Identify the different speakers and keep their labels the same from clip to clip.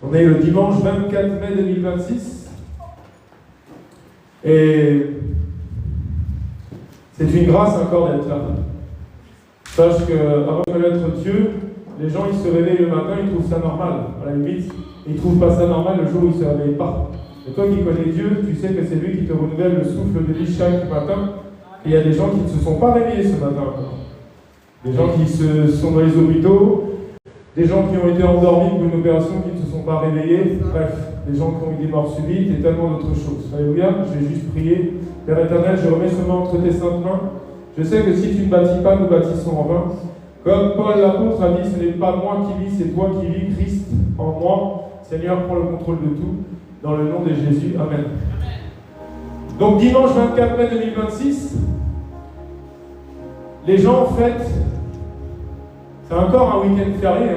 Speaker 1: On est le dimanche 24 mai 2026 et c'est une grâce encore d'être là. Sache qu'avant de connaître Dieu, les gens ils se réveillent le matin, ils trouvent ça normal. À la limite, ils ne trouvent pas ça normal le jour où ils ne se réveillent pas. Et toi qui connais Dieu, tu sais que c'est lui qui te renouvelle le souffle de vie chaque matin. Et il y a des gens qui ne se sont pas réveillés ce matin encore. Des gens qui sont dans les hôpitaux, des gens qui ont été endormis pour une opération qui ne se sont pas réveillés, bref, des gens qui ont eu des morts subites et tellement d'autres choses. Alléluia, je vais juste prier. Père éternel, je remets ce moment entre tes saintes mains. Je sais que si tu ne bâtis pas, nous bâtissons en vain. Comme Paul l'apôtre a dit, ce n'est pas moi qui vis, c'est toi qui vis, Christ en moi. Seigneur, prends le contrôle de tout. Dans le nom de Jésus, Amen. Donc dimanche 24 mai 2026, les gens fêtent, c'est encore un week-end férié,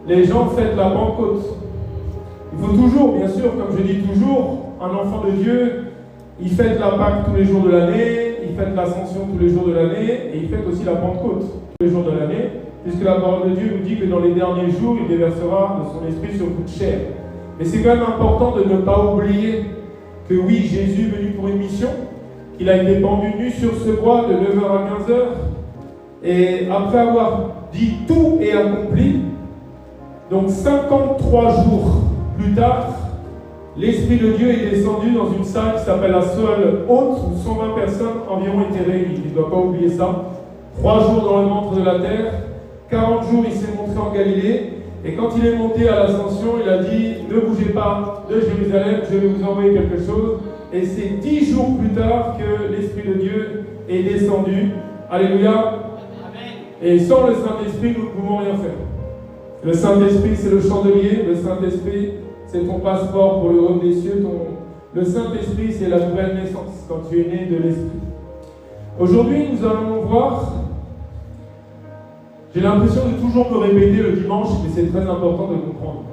Speaker 1: les gens fêtent la Pentecôte. Il faut toujours, bien sûr, comme je dis toujours, un enfant de Dieu, il fête la Pâque tous les jours de l'année, il fête l'Ascension tous les jours de l'année, et il fête aussi la Pentecôte tous les jours de l'année, puisque la parole de Dieu nous dit que dans les derniers jours, il déversera de son esprit sur toute chair. Mais c'est quand même important de ne pas oublier que oui, Jésus est venu pour une mission, qu'il a été pendu nu sur ce bois de 9h à 15h, et après avoir dit tout est accompli, donc 53 jours plus tard, l'Esprit de Dieu est descendu dans une salle qui s'appelle la salle haute, où 120 personnes environ étaient réunies. Il ne doit pas oublier ça. 3 jours dans le ventre de la terre, 40 jours il s'est montré en Galilée, et quand il est monté à l'ascension, il a dit « Ne bougez pas de Jérusalem, je vais vous envoyer quelque chose ». Et c'est 10 jours plus tard que l'Esprit de Dieu est descendu. Alléluia. Amen. Et sans le Saint-Esprit, nous ne pouvons rien faire. Le Saint-Esprit, c'est le chandelier. Le Saint-Esprit, c'est ton passeport pour le royaume des cieux. Le Saint-Esprit, c'est la nouvelle naissance quand tu es né de l'Esprit. Aujourd'hui, nous allons voir... J'ai l'impression de toujours me répéter le dimanche, mais c'est très important de comprendre.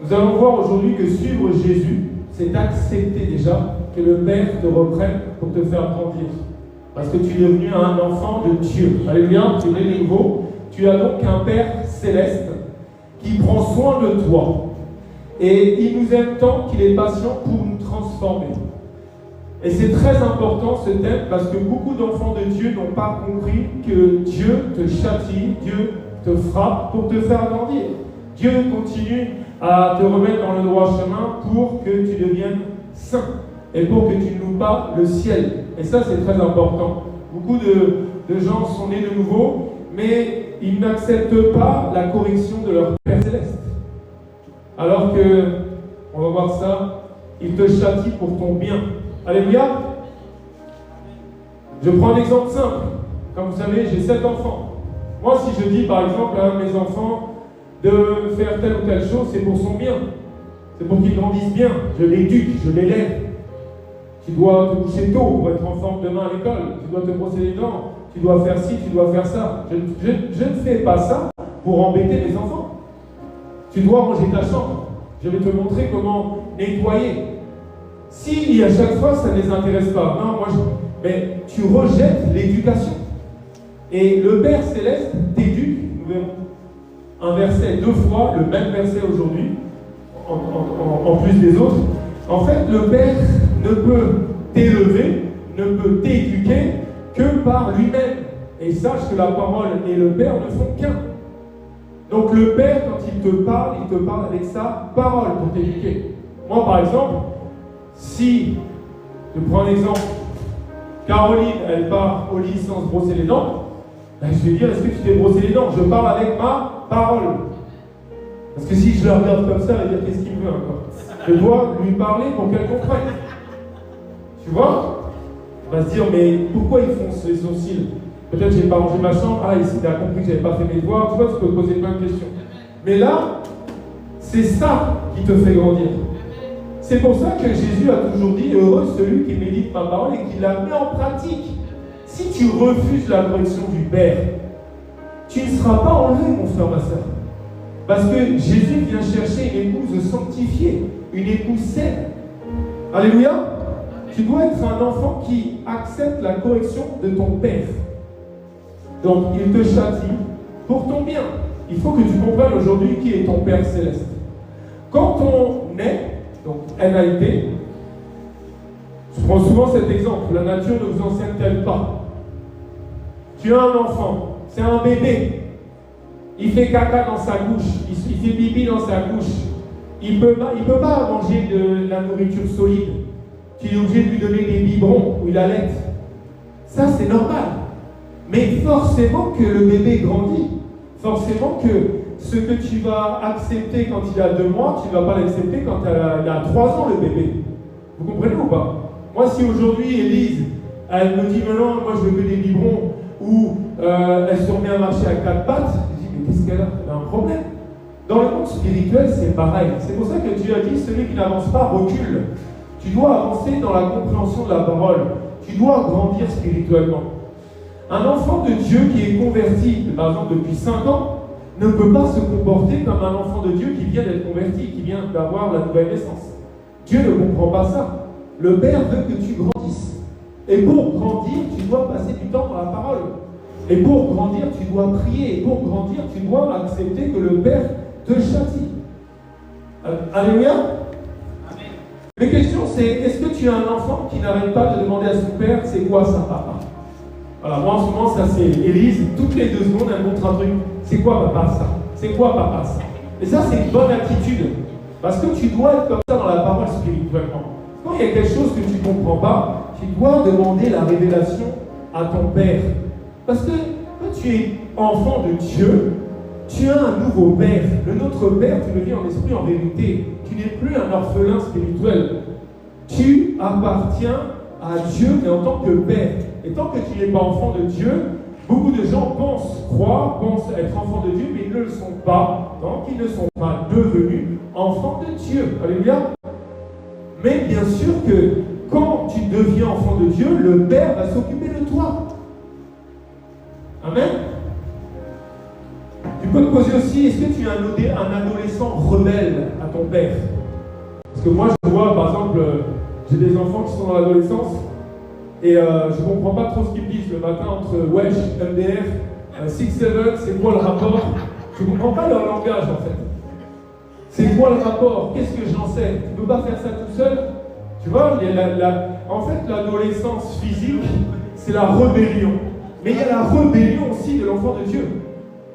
Speaker 1: Nous allons voir aujourd'hui que suivre Jésus, c'est accepter déjà que le Père te reprenne pour te faire grandir. Parce que tu es devenu un enfant de Dieu. Alléluia, tu es né de nouveau. Tu as donc un Père céleste qui prend soin de toi. Et il nous aime tant qu'il est patient pour nous transformer. Et c'est très important ce thème parce que beaucoup d'enfants de Dieu n'ont pas compris que Dieu te châtie, Dieu te frappe pour te faire grandir. Dieu continue à te remettre dans le droit chemin pour que tu deviennes saint et pour que tu ne loues pas le ciel. Et ça, c'est très important. Beaucoup de gens sont nés de nouveau, mais ils n'acceptent pas la correction de leur Père Céleste. Alors que, on va voir ça, il te châtie pour ton bien. Alléluia. Je prends un exemple simple. Comme vous savez, j'ai 7 enfants. Moi, si je dis par exemple à un de mes enfants de faire telle ou telle chose, c'est pour son bien. C'est pour qu'il grandisse bien. Je l'éduque, je l'élève. Tu dois te coucher tôt pour être en forme demain à l'école. Tu dois te brosser les dents. Tu dois faire ci, tu dois faire ça. Je ne fais pas ça pour embêter mes enfants. Tu dois ranger ta chambre. Je vais te montrer comment nettoyer. Si à chaque fois ça ne les intéresse pas, non, mais tu rejettes l'éducation. Et le Père Céleste t'éduque, nous verrons un verset 2 fois, le même verset aujourd'hui, en plus des autres. En fait, le Père ne peut t'élever, ne peut t'éduquer que par lui-même. Et sache que la parole et le Père ne font qu'un. Donc le Père, quand il te parle avec sa parole pour t'éduquer. Moi, par exemple, si, je prends un exemple, Caroline, elle part au lit sans se brosser les dents, ben je vais dire, est-ce que tu t'es brossé les dents? Je parle avec ma parole. Parce que si je la regarde comme ça, elle va dire, qu'est-ce qu'il veut encore? Je dois lui parler pour qu'elle comprenne. Tu vois? Elle va se dire, mais pourquoi ils font ces sourcils? Peut-être j'ai pas rangé ma chambre, il a compris que j'avais pas fait mes devoirs, tu vois, tu peux poser plein de questions. Mais là, c'est ça qui te fait grandir. C'est pour ça que Jésus a toujours dit « Heureux celui qui médite ma parole et qui la met en pratique ». Si tu refuses la correction du Père, tu ne seras pas enlevé, mon frère, ma soeur. Parce que Jésus vient chercher une épouse sanctifiée, une épouse saine. Alléluia. Tu dois être un enfant qui accepte la correction de ton Père. Donc, il te châtie pour ton bien. Il faut que tu comprennes aujourd'hui qui est ton Père Céleste. Quand on naît, donc NAIT, je prends souvent cet exemple, la nature ne vous enseigne-t-elle pas? Tu as un enfant, c'est un bébé, il fait caca dans sa bouche, il fait pipi dans sa bouche, il peut pas manger de la nourriture solide, tu es obligé de lui donner des biberons où il allait. Ça c'est normal, mais forcément que le bébé grandit, forcément que ce que tu vas accepter quand il a 2 mois, tu ne vas pas l'accepter quand il a 3 ans le bébé. Vous comprenez ou pas? Moi si aujourd'hui Élise, elle me dit maintenant moi je veux que des biberons, ou elle se remet à marcher à 4 pattes, je dis mais qu'est-ce qu'elle a? Elle a un problème. Dans le monde spirituel, c'est pareil. C'est pour ça que Dieu a dit celui qui n'avance pas recule. Tu dois avancer dans la compréhension de la parole. Tu dois grandir spirituellement. Un enfant de Dieu qui est converti, par exemple depuis 5 ans, ne peut pas se comporter comme un enfant de Dieu qui vient d'être converti, qui vient d'avoir la nouvelle naissance. Dieu ne comprend pas ça. Le Père veut que tu grandisses. Et pour grandir, tu dois passer du temps dans la parole. Et pour grandir, tu dois prier. Et pour grandir, tu dois accepter que le Père te châtie. Alléluia. Amen. La question c'est, est-ce que tu as un enfant qui n'arrête pas de demander à son père, c'est quoi ça, papa? Voilà, moi en ce moment, ça c'est Élise, toutes les 2 secondes, elle montre un truc. C'est quoi papa ça? C'est quoi papa ça? Et ça c'est une bonne attitude. Parce que tu dois être comme ça dans la parole spirituellement. Quand il y a quelque chose que tu ne comprends pas, tu dois demander la révélation à ton père. Parce que quand tu es enfant de Dieu, tu as un nouveau père. Le nôtre père, tu le vis en esprit, en vérité. Tu n'es plus un orphelin spirituel. Tu appartiens à Dieu, mais en tant que père. Et tant que tu n'es pas enfant de Dieu, beaucoup de gens pensent être enfants de Dieu, mais ils ne le sont pas, tant qu'ils ne sont pas devenus enfants de Dieu. Alléluia. Mais bien sûr que quand tu deviens enfant de Dieu, le Père va s'occuper de toi. Amen. Tu peux te poser aussi, est-ce que tu es un adolescent rebelle à ton père? Parce que moi je vois, par exemple, j'ai des enfants qui sont dans l'adolescence et je ne comprends pas trop ce qu'ils disent le matin entre Wesh, MDR, 6-7, c'est quoi le rapport? Je ne comprends pas leur langage en fait. C'est quoi le rapport? Qu'est-ce que j'en sais? Tu ne peux pas faire ça tout seul? Tu vois, en fait l'adolescence physique, c'est la rébellion. Mais il y a la rébellion aussi de l'enfant de Dieu.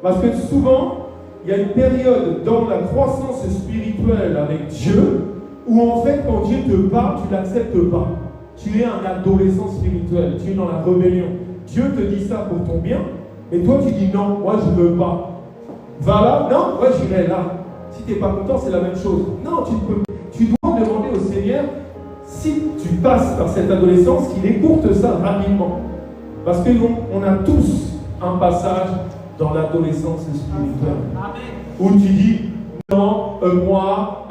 Speaker 1: Parce que souvent, il y a une période dans la croissance spirituelle avec Dieu où en fait, quand Dieu te parle, tu ne l'acceptes pas. Tu es un adolescent spirituel, tu es dans la rébellion. Dieu te dit ça pour ton bien, et toi tu dis non, moi je ne veux pas. Va là, non, moi j'irai là. Si tu n'es pas content, c'est la même chose. Non, tu dois demander au Seigneur, si tu passes par cette adolescence, qu'il écourte ça rapidement. Parce que nous, on a tous un passage dans l'adolescence spirituelle. Où tu dis, non, moi,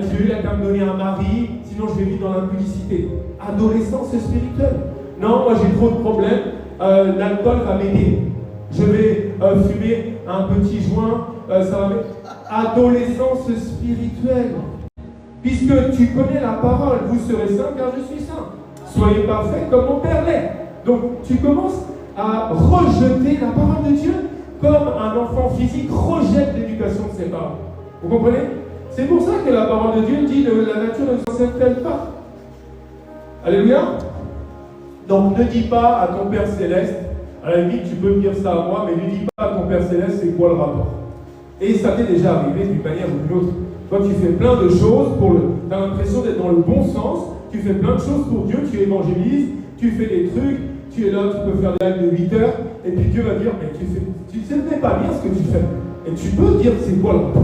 Speaker 1: Dieu il a qu'à me donner un mari, sinon je vais vivre dans l'impudicité. Adolescence spirituelle. Non, moi j'ai trop de problèmes, l'alcool va m'aider. Je vais fumer un petit joint, ça va m'aider. Adolescence spirituelle. Puisque tu connais la parole, vous serez saints car je suis saint. Soyez parfaits comme mon Père l'est. Donc tu commences à rejeter la parole de Dieu comme un enfant physique rejette l'éducation de ses parents. Vous comprenez? C'est pour ça que la parole de Dieu dit que la nature ne s'enseigne-t-elle pas. Alléluia. Donc ne dis pas à ton Père Céleste, à la limite tu peux me dire ça à moi, mais ne dis pas à ton Père Céleste c'est quoi le rapport. Et ça t'est déjà arrivé d'une manière ou d'une autre. Toi tu fais plein de choses, tu as l'impression d'être dans le bon sens, tu fais plein de choses pour Dieu, tu évangélises, tu fais des trucs, tu es là, tu peux faire des lives de 8 heures, et puis Dieu va dire, mais tu ne sais pas bien ce que tu fais. Et tu peux dire, c'est quoi le rapport?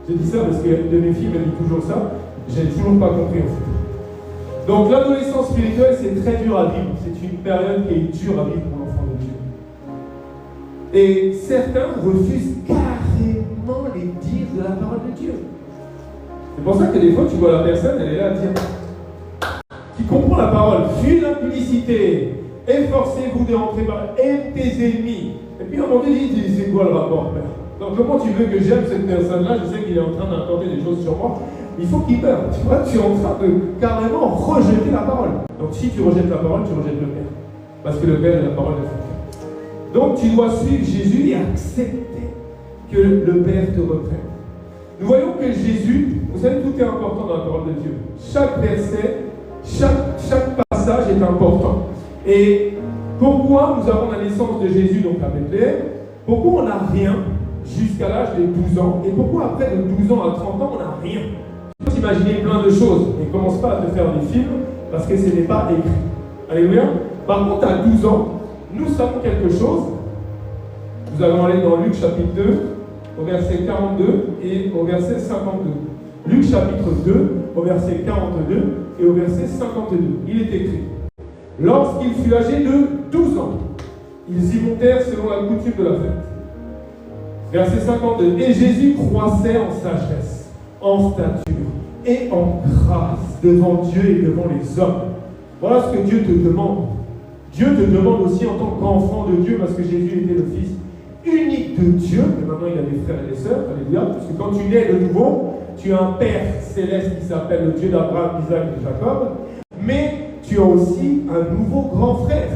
Speaker 1: Je dis ça parce que de mes filles me dit toujours ça, j'ai toujours pas compris en fait. Donc l'adolescence spirituelle, c'est très dur à vivre, c'est une période qui est dure à vivre pour l'enfant de Dieu. Et certains refusent carrément les dires de la parole de Dieu. C'est pour ça que des fois, tu vois la personne, elle est là à dire, qui comprend la parole, fuis l'impudicité, efforcez-vous de rentrer par aime tes ennemis. Et puis à un moment donné, il dit, c'est quoi le rapport, Père? Donc comment tu veux que j'aime cette personne-là? Je sais qu'il est en train d'incanter des choses sur moi. Il faut qu'il meure. Tu vois, tu es en train de carrément rejeter la parole. Donc si tu rejettes la parole, tu rejettes le Père. Parce que le Père est la parole de Dieu. Donc tu dois suivre Jésus et accepter que le Père te reprenne. nous voyons que Jésus, vous savez, tout est important dans la parole de Dieu. Chaque verset, chaque passage est important. Et pourquoi nous avons la naissance de Jésus, donc à Bethléem? Pourquoi on n'a rien jusqu'à l'âge de 12 ans? Et pourquoi après de 12 ans à 30 ans, on n'a rien? Tu peux imaginer plein de choses, mais ne commence pas à te faire des films, parce que ce n'est pas écrit. Alléluia. Par contre, à 12 ans, nous savons quelque chose. Nous allons aller dans Luc chapitre 2, au verset 42 et au verset 52. Luc chapitre 2, au verset 42 et au verset 52. Il est écrit: lorsqu'il fut âgé de 12 ans, ils y montèrent selon la coutume de la fête. Verset 52. Et Jésus croissait en sagesse, en stature et en grâce devant Dieu et devant les hommes. Voilà ce que Dieu te demande. Dieu te demande aussi en tant qu'enfant de Dieu, parce que Jésus était le Fils unique de Dieu, mais maintenant il a des frères et des sœurs, alléluia, parce que quand tu nais de nouveau, tu as un Père céleste qui s'appelle le Dieu d'Abraham, d'Isaac et de Jacob, mais tu as aussi un nouveau grand frère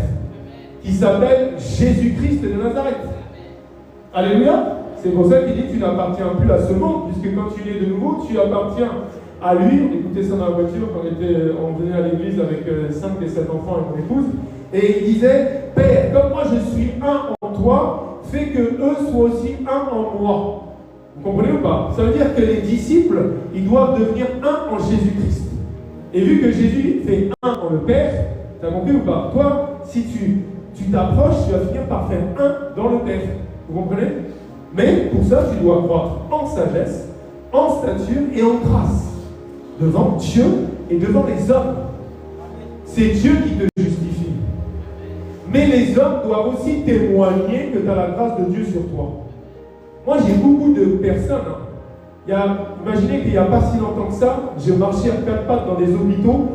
Speaker 1: qui s'appelle Jésus-Christ de Nazareth. Alléluia. C'est pour ça qu'il dit que tu n'appartiens plus à ce monde, puisque quand tu nais de nouveau, tu appartiens à lui. On écoutait ça dans la voiture quand on venait à l'église avec 5 et 7 enfants et mon épouse, et il disait: Père, comme moi je suis un en toi, fais que eux soient aussi un en moi. Vous comprenez ou pas? Ça veut dire que les disciples, ils doivent devenir un en Jésus-Christ. Et vu que Jésus fait un en le Père, tu as compris ou pas? Toi, si tu t'approches, tu vas finir par faire un dans le Père. Vous comprenez? Mais pour ça, tu dois croître en sagesse, en stature et en grâce devant Dieu et devant les hommes. C'est Dieu qui te justifie. Mais les hommes doivent aussi témoigner que tu as la grâce de Dieu sur toi. Moi, j'ai beaucoup de personnes. Imaginez qu'il n'y a pas si longtemps que ça, je marchais à 4 pattes dans des hôpitaux,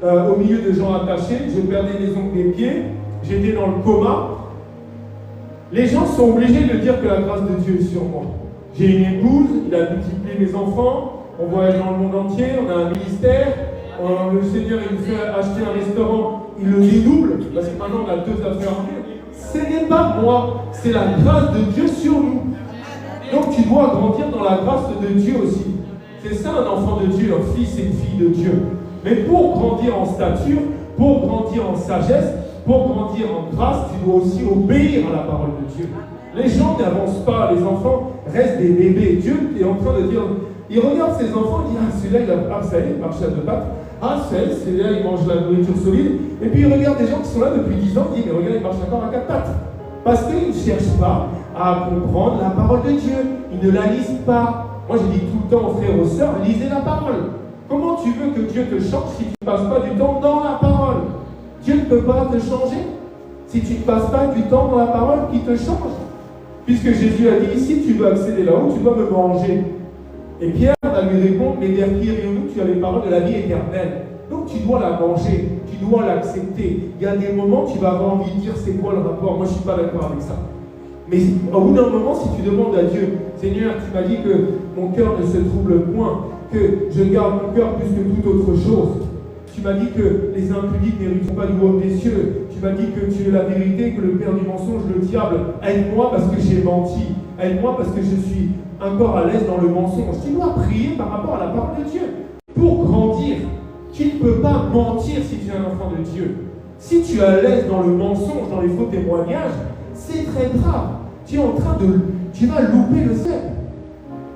Speaker 1: au milieu de gens attachés, je perdais les ongles des pieds, j'étais dans le coma. Les gens sont obligés de dire que la grâce de Dieu est sur moi. J'ai une épouse, il a multiplié mes enfants, on voyage dans le monde entier, on a un ministère, le Seigneur il nous fait acheter un restaurant, il le dédouble, parce que maintenant on a 2 affaires à faire. Ce n'est pas moi, c'est la grâce de Dieu sur nous. Donc tu dois grandir dans la grâce de Dieu aussi. C'est ça un enfant de Dieu, un fils et une fille de Dieu. Mais pour grandir en stature, pour grandir en sagesse, pour grandir en grâce, tu dois aussi obéir à la parole de Dieu. Les gens n'avancent pas, les enfants restent des bébés. Dieu est en train de dire, il regarde ses enfants, il dit: ah, celui-là, ça y est, il marche à 2 pattes. Ah, celui-là, il mange la nourriture solide. Et puis il regarde des gens qui sont là depuis 10 ans, il dit: mais regarde, il marche encore à 4 pattes. Parce qu'ils ne cherchent pas à comprendre la parole de Dieu. Ils ne la lisent pas. Moi, je dis tout le temps aux frères et aux sœurs: lisez la parole. Comment tu veux que Dieu te change si tu ne passes pas du temps dans la parole? Dieu ne peut pas te changer si tu ne passes pas du temps dans la parole qui te change. Puisque Jésus a dit: si tu veux accéder là-haut, tu dois me manger. Et Pierre va lui répondre: mais vers qui irions-nous? Tu as les paroles de la vie éternelle. Donc tu dois la manger, tu dois l'accepter. Il y a des moments où tu vas avoir envie de dire: c'est quoi le rapport? Moi je ne suis pas d'accord avec ça. Mais au bout d'un moment, si tu demandes à Dieu: Seigneur, tu m'as dit que mon cœur ne se trouble point, que je garde mon cœur plus que toute autre chose. Tu m'as dit que les impudiques n'hériteront pas du royaume des cieux. Tu m'as dit que tu es la vérité, que le père du mensonge, le diable. Aide-moi parce que j'ai menti. Aide-moi parce que je suis encore à l'aise dans le mensonge. Tu dois prier par rapport à la parole de Dieu. Pour grandir, tu ne peux pas mentir si tu es un enfant de Dieu. Si tu es à l'aise dans le mensonge, dans les faux témoignages, c'est très grave. Tu vas louper le ciel.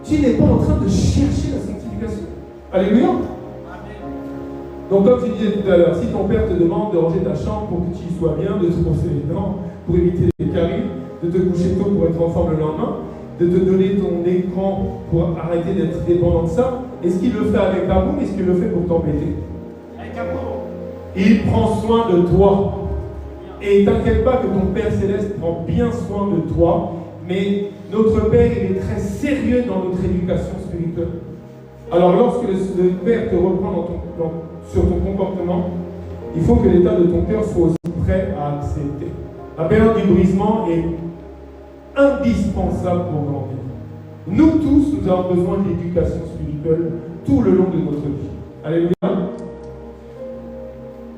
Speaker 1: Tu n'es pas en train de chercher la sanctification. Alléluia. Donc comme tu disais tout à l'heure, si ton père te demande de ranger ta chambre pour que tu y sois bien, de te brosser les dents, pour éviter les caries, de te coucher tôt pour être en forme le lendemain, de te donner ton écran pour arrêter d'être dépendant de ça, est-ce qu'il le fait avec amour? Est-ce qu'il le fait pour t'embêter? Avec amour. Il prend soin de toi. Et t'inquiète pas que ton Père Céleste prend bien soin de toi, mais notre Père, il est très sérieux dans notre éducation spirituelle. Alors lorsque le Père te reprend sur ton comportement, il faut que l'état de ton cœur soit aussi prêt à accepter. La période du brisement est indispensable pour grandir. Nous tous, nous avons besoin d'éducation spirituelle tout le long de notre vie. Alléluia.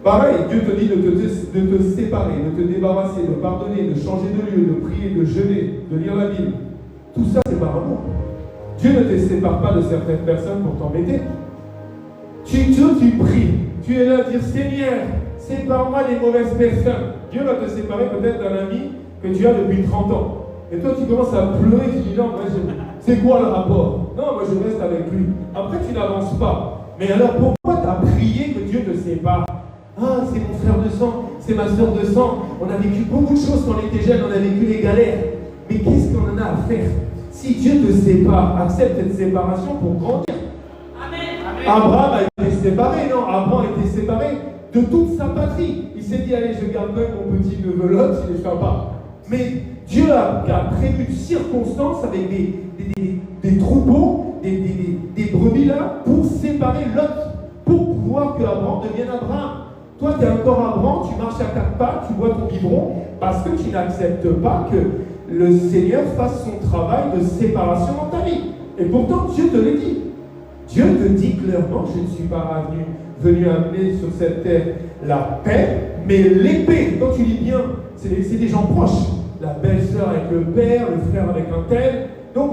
Speaker 1: Pareil, Dieu te dit de te séparer, de te débarrasser, de pardonner, de changer de lieu, de prier, de jeûner, de lire la Bible. Tout ça, c'est par amour. Dieu ne te sépare pas de certaines personnes pour t'embêter. Tu pries. Tu es là à dire, Seigneur, sépare-moi des mauvaises personnes. Dieu va te séparer peut-être d'un ami que tu as depuis 30 ans. Et toi, tu commences à pleurer, tu dis, non, c'est quoi le rapport? Non, moi, je reste avec lui. Après, tu n'avances pas. Mais alors, pourquoi tu as prié que Dieu te sépare? Ah, c'est mon frère de sang, c'est ma soeur de sang. On a vécu beaucoup de choses quand on était jeunes, on a vécu les galères. Mais qu'est-ce qu'on en a à faire? Si Dieu te sépare, accepte cette séparation pour grandir. Amen. Abraham a été séparé, non? Abraham a été séparé de toute sa patrie. Il s'est dit, allez, je garde même mon petit neveu Lot, il est sympa. Mais Dieu a prévu une circonstance avec des troupeaux, des brebis là, pour séparer Lot, pour pouvoir qu'Abraham devienne Abraham. Toi, tu es encore Abraham, tu marches à 4 pattes, tu bois ton biberon, parce que tu n'acceptes pas que le Seigneur fasse son travail de séparation dans ta vie. Et pourtant, Dieu te le dit. Dieu te dit clairement, je ne suis pas venu amener sur cette terre la paix, mais l'épée. Quand tu lis bien, c'est des gens proches. La belle-sœur avec le père, le frère avec un tel. Donc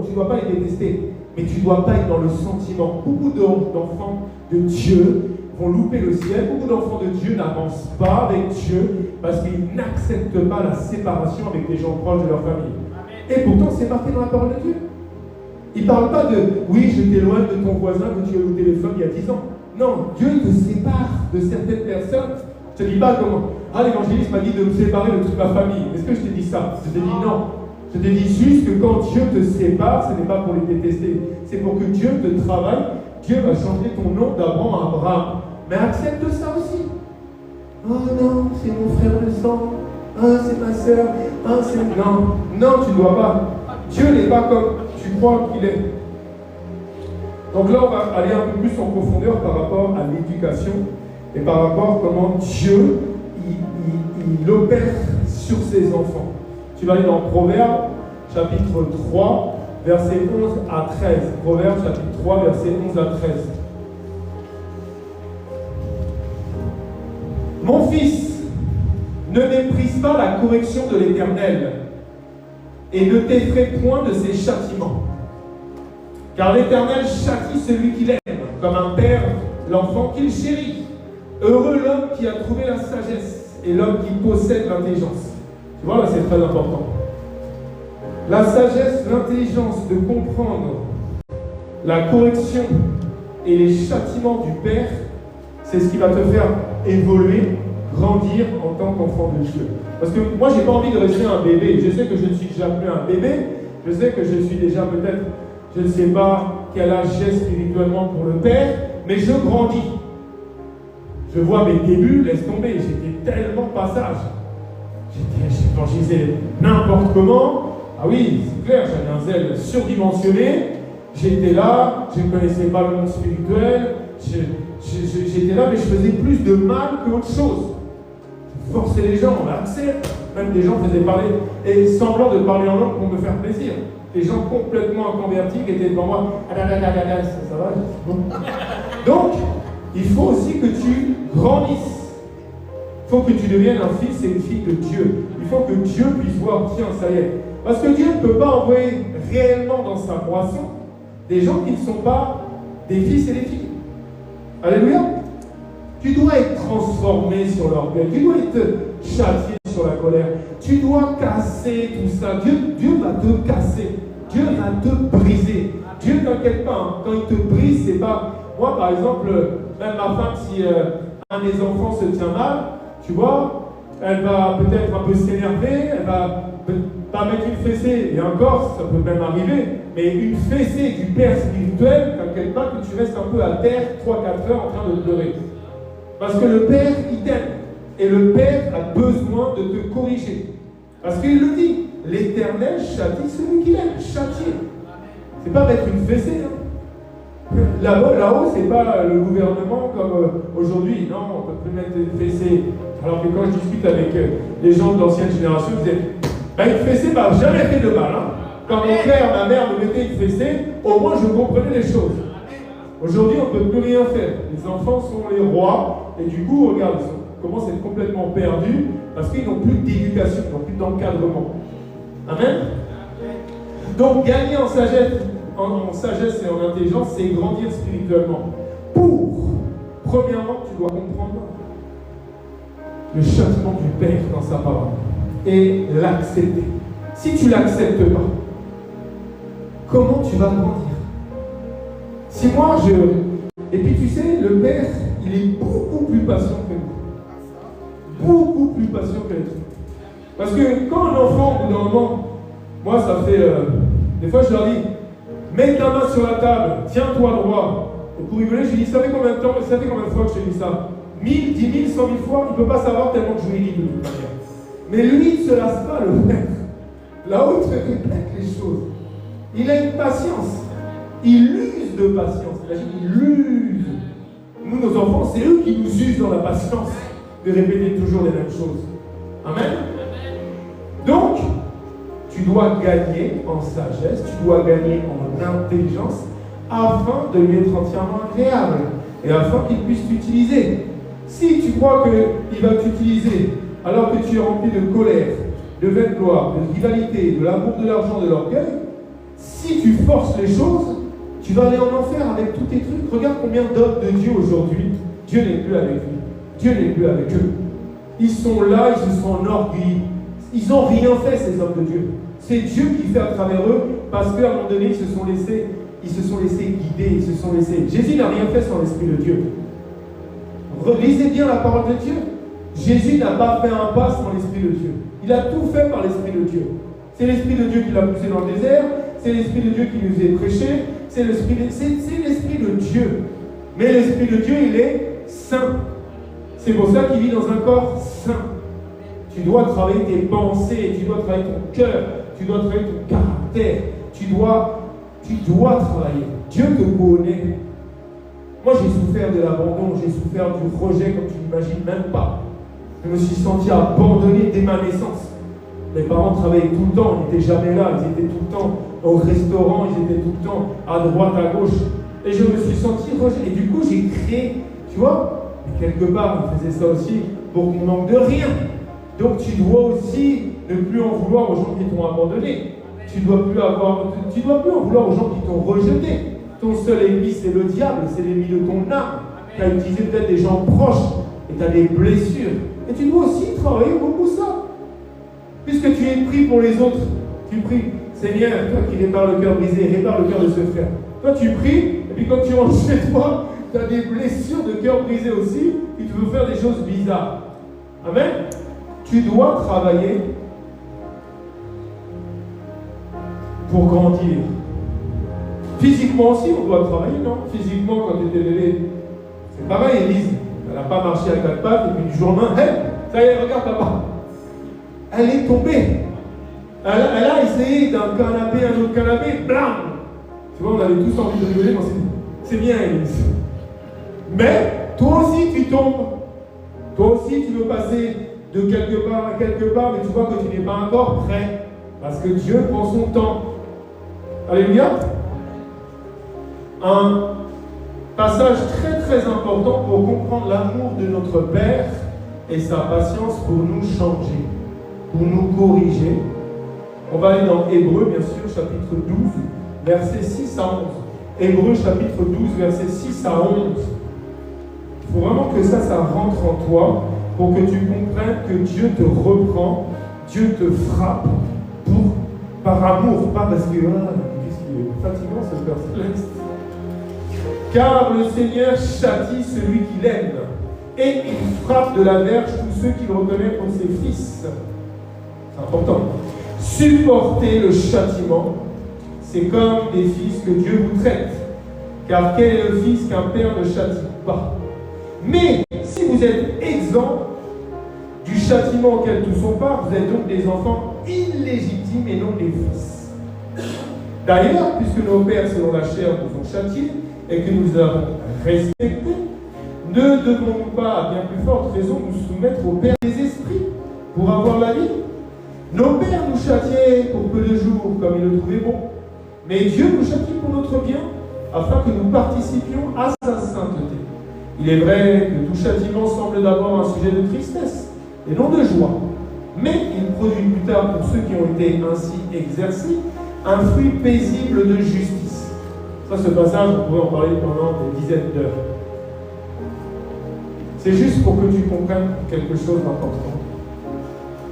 Speaker 1: tu ne dois pas les détester, mais tu ne dois pas être dans le sentiment. Beaucoup d'enfants de Dieu vont louper le ciel. Beaucoup d'enfants de Dieu n'avancent pas avec Dieu parce qu'ils n'acceptent pas la séparation avec les gens proches de leur famille. Et pourtant, c'est marqué dans la parole de Dieu. Il ne parle pas de « oui, je t'éloigne de ton voisin que tu as eu au téléphone il y a 10 ans ». Non, Dieu te sépare de certaines personnes. Je ne te dis pas comment. Ah, l'évangéliste m'a dit de me séparer de toute ma famille. Est-ce que je t'ai dit ça? Je t'ai dit non. Je t'ai dit juste que quand Dieu te sépare, ce n'est pas pour les détester. C'est pour que Dieu te travaille. Dieu va changer ton nom d'Abraham à Abraham. Mais accepte ça aussi. Oh non, c'est mon frère de sang. Ah, c'est ma soeur. Ah, c'est... Non, tu ne dois pas. Dieu n'est pas comme tu crois qu'il est. Donc là, on va aller un peu plus en profondeur par rapport à l'éducation et par rapport à comment Dieu il opère sur ses enfants. Tu vas aller dans Proverbes, chapitre 3, versets 11 à 13. Proverbes, chapitre 3, versets 11 à 13. Mon fils, ne méprise pas la correction de l'Éternel et ne t'effraie point de ses châtiments. Car l'Éternel châtie celui qu'il aime, comme un père l'enfant qu'il chérit. Heureux l'homme qui a trouvé la sagesse et l'homme qui possède l'intelligence. Tu vois, là, c'est très important. La sagesse, l'intelligence de comprendre la correction et les châtiments du Père, c'est ce qui va te faire évoluer, grandir en tant qu'enfant de Dieu. Parce que moi, je n'ai pas envie de rester un bébé. Je sais que je ne suis déjà plus un bébé. Je sais que je suis déjà peut-être, je ne sais pas quel âge j'ai spirituellement pour le Père, mais je grandis. Je vois mes débuts, laisse tomber, j'étais tellement passage. Quand je disais n'importe comment, ah oui, c'est clair, j'avais un zèle surdimensionné, j'étais là, je ne connaissais pas le monde spirituel, j'étais là, mais je faisais plus de mal qu'autre chose. Je forçais les gens, on accepte. Même des gens faisaient parler, et semblant de parler en langue pour me faire plaisir. Des gens complètement convertis qui étaient devant moi, ça va bon. Donc, il faut aussi que tu grandisses. Il faut que tu deviennes un fils et une fille de Dieu. Il faut que Dieu puisse voir, tiens, ça y est. Parce que Dieu ne peut pas envoyer réellement dans sa moisson des gens qui ne sont pas des fils et des filles. Alléluia. Tu dois être transformé sur l'orgueil. Tu dois être châtié sur la colère. Tu dois casser tout ça. Dieu va te casser. Dieu va te briser. Dieu ne t'inquiète pas. Hein. Quand il te brise, c'est pas... Moi, par exemple, même ma femme, si un des enfants se tient mal, tu vois, elle va peut-être un peu s'énerver, elle va pas mettre une fessée, et encore, ça peut même arriver, mais une fessée du père spirituel, t'inquiète pas que tu restes un peu à terre 3-4 heures en train de pleurer. Parce que le père, il t'aime. Et le père a besoin de te corriger. Parce qu'il le dit, l'Éternel châtie celui qu'il aime. Châtier. C'est pas mettre une fessée, hein. Là-haut, c'est pas le gouvernement comme aujourd'hui. Non, on ne peut plus mettre une fessée. Alors que quand je discute avec les gens de l'ancienne génération, ils disaient une fessée m'a jamais fait de mal. Hein. Quand mon père, ma mère me mettait une fessée, au moins je comprenais les choses. Aujourd'hui, on ne peut plus rien faire. Les enfants sont les rois, et du coup, regarde, ils commencent à être complètement perdus parce qu'ils n'ont plus d'éducation, ils n'ont plus d'encadrement. Amen. Donc gagner en sagesse et en intelligence, c'est grandir spirituellement. Premièrement, tu dois comprendre le châtiment du Père dans sa parole et l'accepter. Si tu ne l'acceptes pas, comment tu vas grandir? Si moi Et puis tu sais, le Père, il est beaucoup plus patient que nous. Beaucoup plus patient que nous. Parce que quand un enfant, au bout d'un moment, moi ça fait... des fois je leur dis, mets ta main sur la table, tiens-toi droit. Et pour rigoler, je lui dis, ça fait combien de fois que je te dis ça? 1000, 10 000, 100 000 fois, il ne peut pas savoir tellement que je lui dis de toute manière. Mais lui, il ne se lasse pas, le Père. Là-haut, il te répète les choses. Il a une patience. Il use de patience. Il use. Nous, nos enfants, c'est eux qui nous usent dans la patience de répéter toujours les mêmes choses. Amen. Donc, tu dois gagner en sagesse, tu dois gagner en intelligence afin de lui être entièrement agréable et afin qu'il puisse t'utiliser. Si tu crois qu'il va t'utiliser alors que tu es rempli de colère, de vaine gloire, de rivalité, de l'amour de l'argent, de l'orgueil, si tu forces les choses, tu vas aller en enfer avec tous tes trucs. Regarde combien d'hommes de Dieu aujourd'hui, Dieu n'est plus avec lui, Dieu n'est plus avec eux. Ils sont là, ils se sont enorgueillis. Ils n'ont rien fait, ces hommes de Dieu. C'est Dieu qui fait à travers eux, parce qu'à un moment donné, ils se sont laissés guider, ils se sont laissés. Jésus n'a rien fait sans l'Esprit de Dieu. Lisez bien la parole de Dieu. Jésus n'a pas fait un pas sans l'Esprit de Dieu. Il a tout fait par l'Esprit de Dieu. C'est l'Esprit de Dieu qui l'a poussé dans le désert, c'est l'Esprit de Dieu qui nous est prêché, c'est l'Esprit de Dieu. Mais l'Esprit de Dieu, il est saint. C'est pour ça qu'il vit dans un corps saint. Tu dois travailler tes pensées, tu dois travailler ton cœur, tu dois travailler ton caractère, tu dois travailler. Dieu te connaît. Moi, j'ai souffert de l'abandon, j'ai souffert du rejet comme tu n'imagines même pas. Je me suis senti abandonné dès ma naissance. Mes parents travaillaient tout le temps, ils n'étaient jamais là, ils étaient tout le temps au restaurant, ils étaient tout le temps à droite, à gauche. Et je me suis senti rejeté. Et du coup, j'ai créé, tu vois, mais quelque part, on faisait ça aussi pour qu'on manque de rien. Donc, tu dois aussi ne plus en vouloir aux gens qui t'ont abandonné. Tu ne dois plus en vouloir aux gens qui t'ont rejeté. Ton seul ennemi, c'est le diable, c'est l'ennemi de ton âme. Tu as utilisé peut-être des gens proches et tu as des blessures. Et tu dois aussi travailler beaucoup ça. Puisque tu es pris pour les autres, tu pries, Seigneur, toi qui répares le cœur brisé, répare le cœur de ce frère. Toi, tu pries, et puis quand tu rentres chez toi, tu as des blessures de cœur brisé aussi, et tu veux faire des choses bizarres. Amen. Tu dois travailler pour grandir. Physiquement aussi, on doit travailler, non? Physiquement, quand tu étais bébé, c'est pareil, Élise. Elle n'a pas marché à quatre pattes, et puis du jour au lendemain, hey, ça y est, regarde papa. Elle est tombée. Elle a essayé d'un canapé à un autre canapé, blam. Tu vois, on avait tous envie de rigoler, mais c'est bien, Élise. Mais, toi aussi, tu tombes. Toi aussi, tu veux passer de quelque part à quelque part, mais tu vois que tu n'es pas encore prêt. Parce que Dieu prend son temps. Alléluia. Un passage très très important pour comprendre l'amour de notre Père et sa patience pour nous changer, pour nous corriger. On va aller dans Hébreux, bien sûr, chapitre 12, versets 6 à 11. Hébreux, chapitre 12, versets 6 à 11. Il faut vraiment que ça rentre en toi pour que tu comprennes que Dieu te reprend, Dieu te frappe par amour, pas parce que qu'est-ce qu'il est fatigant ce verset. Car le Seigneur châtie celui qu'il aime, et il frappe de la verge tous ceux qu'il reconnaît pour ses fils. C'est important. Supporter le châtiment, c'est comme des fils que Dieu vous traite. Car quel est le fils qu'un père ne châtie pas? Mais si vous êtes exempts du châtiment auquel tous sont part, vous êtes donc des enfants illégitimes et non des fils. D'ailleurs, puisque nos pères selon la chair nous ont châtiés et que nous avons respectés, ne devons-nous pas, à bien plus forte raison, nous soumettre au Père des esprits pour avoir la vie? Nos pères nous châtiaient pour peu de jours, comme ils le trouvaient bon. Mais Dieu nous châtie pour notre bien, afin que nous participions à sa sainteté. Il est vrai que tout châtiment semble d'abord un sujet de tristesse, et non de joie. Mais il produit plus tard, pour ceux qui ont été ainsi exercés, un fruit paisible de justice. Ça, ce passage, on pourrait en parler pendant des dizaines d'heures. C'est juste pour que tu comprennes quelque chose d'important.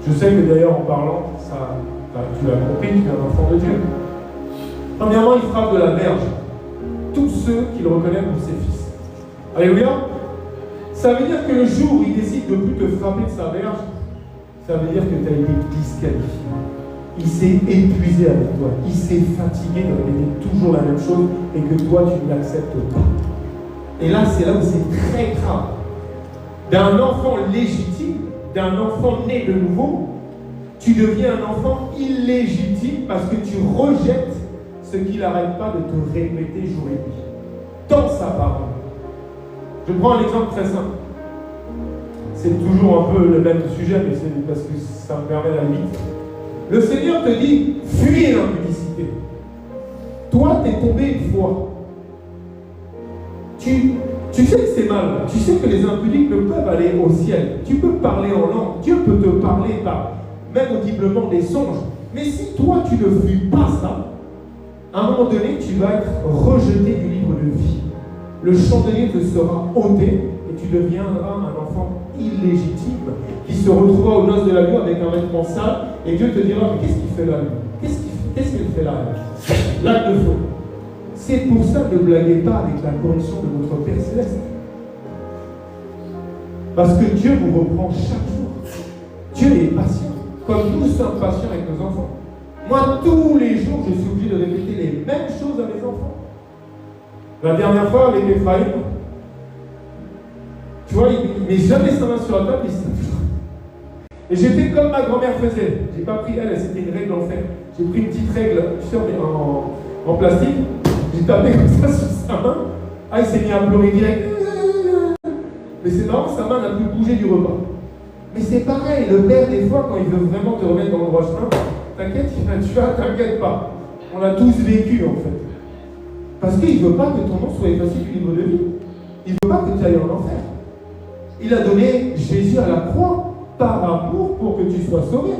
Speaker 1: Je sais que d'ailleurs, en parlant, tu as compris, tu es un enfant de Dieu. Premièrement, il frappe de la verge tous ceux qu'il reconnaît comme ses fils. Alléluia. Ça veut dire que le jour où il décide de ne plus te frapper de sa verge, ça veut dire que tu as été disqualifié. Il s'est épuisé avec toi. Il s'est fatigué de répéter toujours la même chose et que toi, tu ne l'acceptes pas. Et là, c'est là où c'est très grave. D'un enfant légitime, d'un enfant né de nouveau, tu deviens un enfant illégitime parce que tu rejettes ce qu'il n'arrête pas de te répéter jour et nuit. Dans sa parole. Je prends un exemple très simple. C'est toujours un peu le même sujet, mais c'est parce que ça me permet d'aller vite. Le Seigneur te dit, fuyez l'impudicité. Toi, tu es tombé une fois. Tu sais que c'est mal. Tu sais que les impudiques ne peuvent aller au ciel. Tu peux parler en langue. Dieu peut te parler par même audiblement des songes. Mais si toi, tu ne fuis pas ça, à un moment donné, tu vas être rejeté du livre de vie. Le chandelier te sera ôté et tu deviendras un enfant illégitime qui se retrouvera aux noces de la nuit avec un vêtement sale et Dieu te dira, mais qu'est-ce qu'il fait là, lui? Qu'est-ce qu'il fait là? L'acte de feu. C'est pour ça, ne blaguez pas avec la correction de votre Père Céleste. Parce que Dieu vous reprend chaque jour. Dieu est patient, comme nous sommes patients avec nos enfants. Moi, tous les jours, je suis obligé de répéter les mêmes choses à mes enfants. La dernière fois, avec Ephraïm, tu vois, il ne met jamais sa main sur la table, il se tape. Et j'ai fait comme ma grand-mère faisait. J'ai pas pris elle, c'était une règle en fait. J'ai pris une petite règle, tu sais, en plastique. J'ai tapé comme ça sur sa main. Ah, il s'est mis à pleurer direct. Mais c'est marrant, sa main n'a plus bougé du repas. Mais c'est pareil, le père, des fois, quand il veut vraiment te remettre dans le droit chemin, t'inquiète, t'inquiète pas. On l'a tous vécu en fait. Parce qu'il ne veut pas que ton nom soit effacé du livre de vie. Il ne veut pas que tu ailles en enfer. Il a donné Jésus à la croix par amour pour que tu sois sauvé.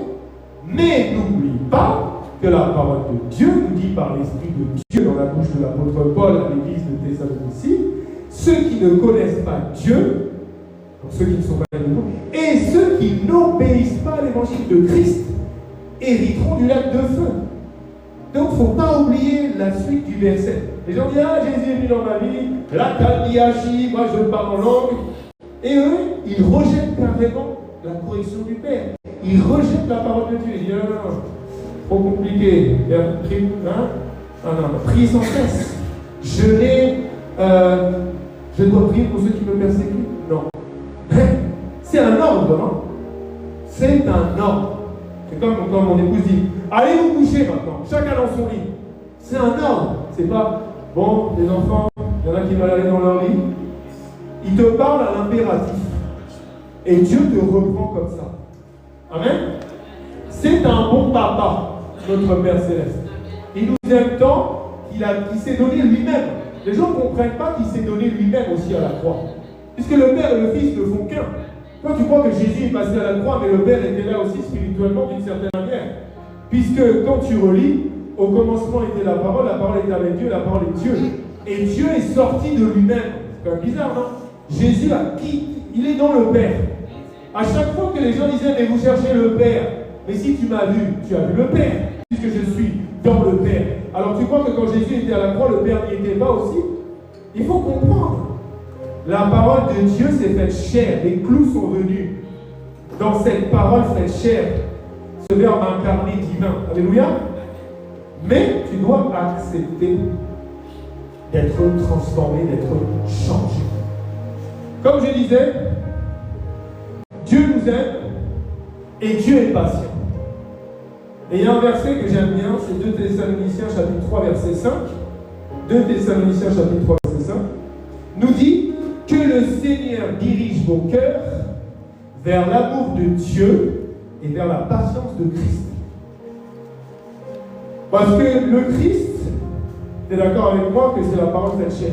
Speaker 1: Mais n'oublie pas que la parole de Dieu nous dit par l'Esprit de Dieu dans la bouche de l'apôtre Paul à l'église de Thessalonicie, ceux qui ne connaissent pas Dieu, donc ceux qui ne sont pas nouveaux, et ceux qui n'obéissent pas à l'évangile de Christ, hériteront du lac de feu. Donc il ne faut pas oublier la suite du verset. Les gens disent, ah, Jésus est venu dans ma vie, la kalmiachi, moi je parle en langue. Et eux, ils rejettent carrément la correction du Père. Ils rejettent la parole de Dieu. Ils disent, non, non, non, trop compliqué. Priez sans cesse. Je dois prier pour ceux qui me persécutent. Non. C'est un ordre, non? C'est un ordre. C'est comme quand mon épouse dit, allez vous coucher maintenant, chacun dans son lit. C'est un ordre. C'est pas, bon, les enfants, il y en a qui veulent aller dans leur lit. Il te parle à l'impératif. Et Dieu te reprend comme ça. Amen. C'est un bon papa, notre Père Céleste. Il nous aime tant qu'il s'est donné lui-même. Les gens ne comprennent pas qu'il s'est donné lui-même aussi à la croix. Puisque le Père et le Fils ne font qu'un. Toi, tu crois que Jésus est passé à la croix, mais le Père était là aussi spirituellement d'une certaine manière. Puisque quand tu relis, au commencement était la parole était avec Dieu, la parole est Dieu. Et Dieu est sorti de lui-même. C'est quand même bizarre, non? Jésus a qui? Il est dans le Père. À chaque fois que les gens disaient, mais vous cherchez le Père. Mais si tu m'as vu, tu as vu le Père, puisque je suis dans le Père. Alors tu crois que quand Jésus était à la croix, le Père n'y était pas aussi? Il faut comprendre. La parole de Dieu s'est faite chair. Les clous sont venus dans cette parole faite chair. Ce verbe incarné divin. Alléluia. Mais tu dois accepter d'être transformé, d'être changé. Comme je disais, Dieu nous aime et Dieu est patient. Et il y a un verset que j'aime bien, c'est 2 Thessaloniciens chapitre 3 verset 5. 2 Thessaloniciens chapitre 3 verset 5 nous dit que le Seigneur dirige vos cœurs vers l'amour de Dieu et vers la patience de Christ. Parce que le Christ, tu es d'accord avec moi que c'est la parole faite chair.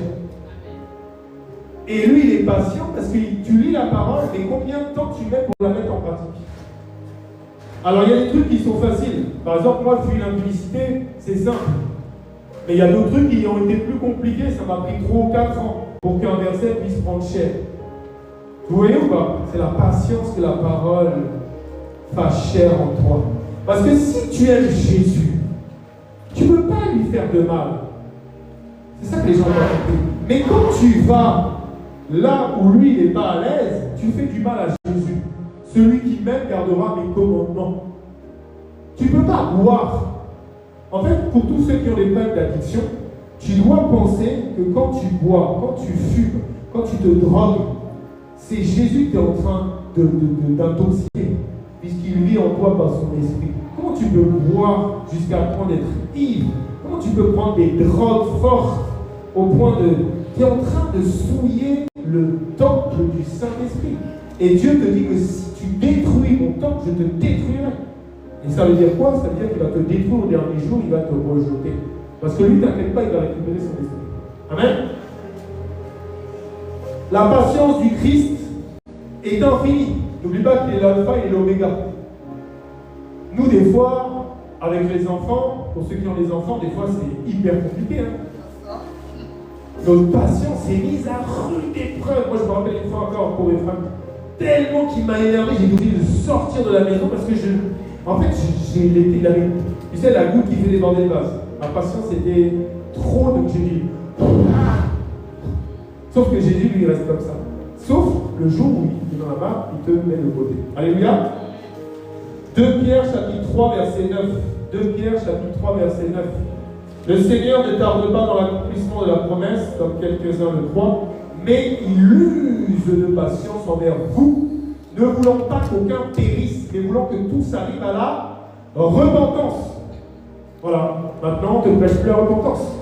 Speaker 1: Et lui, il est patient parce que tu lis la parole et combien de temps tu mets pour la mettre en pratique. Alors, il y a des trucs qui sont faciles. Par exemple, moi, fuir l'impudicité, c'est simple. Mais il y a d'autres trucs qui ont été plus compliqués. Ça m'a pris 3 ou 4 ans pour qu'un verset puisse prendre chair. Vous voyez ou pas? C'est la patience que la parole fasse chair en toi. Parce que si tu aimes Jésus, tu ne peux pas lui faire de mal. C'est ça que les gens doivent compris. Mais quand tu vas là où lui n'est pas à l'aise, tu fais du mal à Jésus. Celui qui m'aime gardera mes commandements. Tu ne peux pas boire. En fait, pour tous ceux qui ont des problèmes d'addiction, tu dois penser que quand tu bois, quand tu fumes, quand tu te drogues, c'est Jésus qui est en train d'intoxiquer, puisqu'il vit en toi par son esprit. Comment tu peux boire jusqu'à le point d'être ivre? Comment tu peux prendre des drogues fortes au point de... Tu es en train de souiller le temple du Saint-Esprit. Et Dieu te dit que si tu détruis mon temple, je te détruirai. Et ça veut dire quoi? Ça veut dire qu'il va te détruire au dernier jour, il va te rejeter. Parce que lui, t'inquiète pas, il va récupérer son esprit. Amen. La patience du Christ est infinie. N'oublie pas qu'il est l'alpha et l'oméga. Nous, des fois, avec les enfants, pour ceux qui ont des enfants, des fois c'est hyper compliqué. Notre patience est mise à rude épreuve. Moi, je me rappelle une fois encore pour Ephraim, tellement qu'il m'a énervé, j'ai obligé de sortir de la maison parce que en fait, il avait, tu sais, la goutte qui fait déborder le vase. Ma patience était trop, donc j'ai dit. Sauf que Jésus, lui, il reste comme ça. Sauf le jour où il est dans la barre, il te met de côté. Alléluia. 2 Pierre, chapitre 3, verset 9. 2 Pierre, chapitre 3, verset 9. Le Seigneur ne tarde pas dans l'accomplissement de la promesse, comme quelques-uns le croient, mais il use de patience envers vous, ne voulant pas qu'aucun périsse, mais voulant que tous arrivent à la repentance. Voilà. Maintenant, on ne te prêche plus la repentance.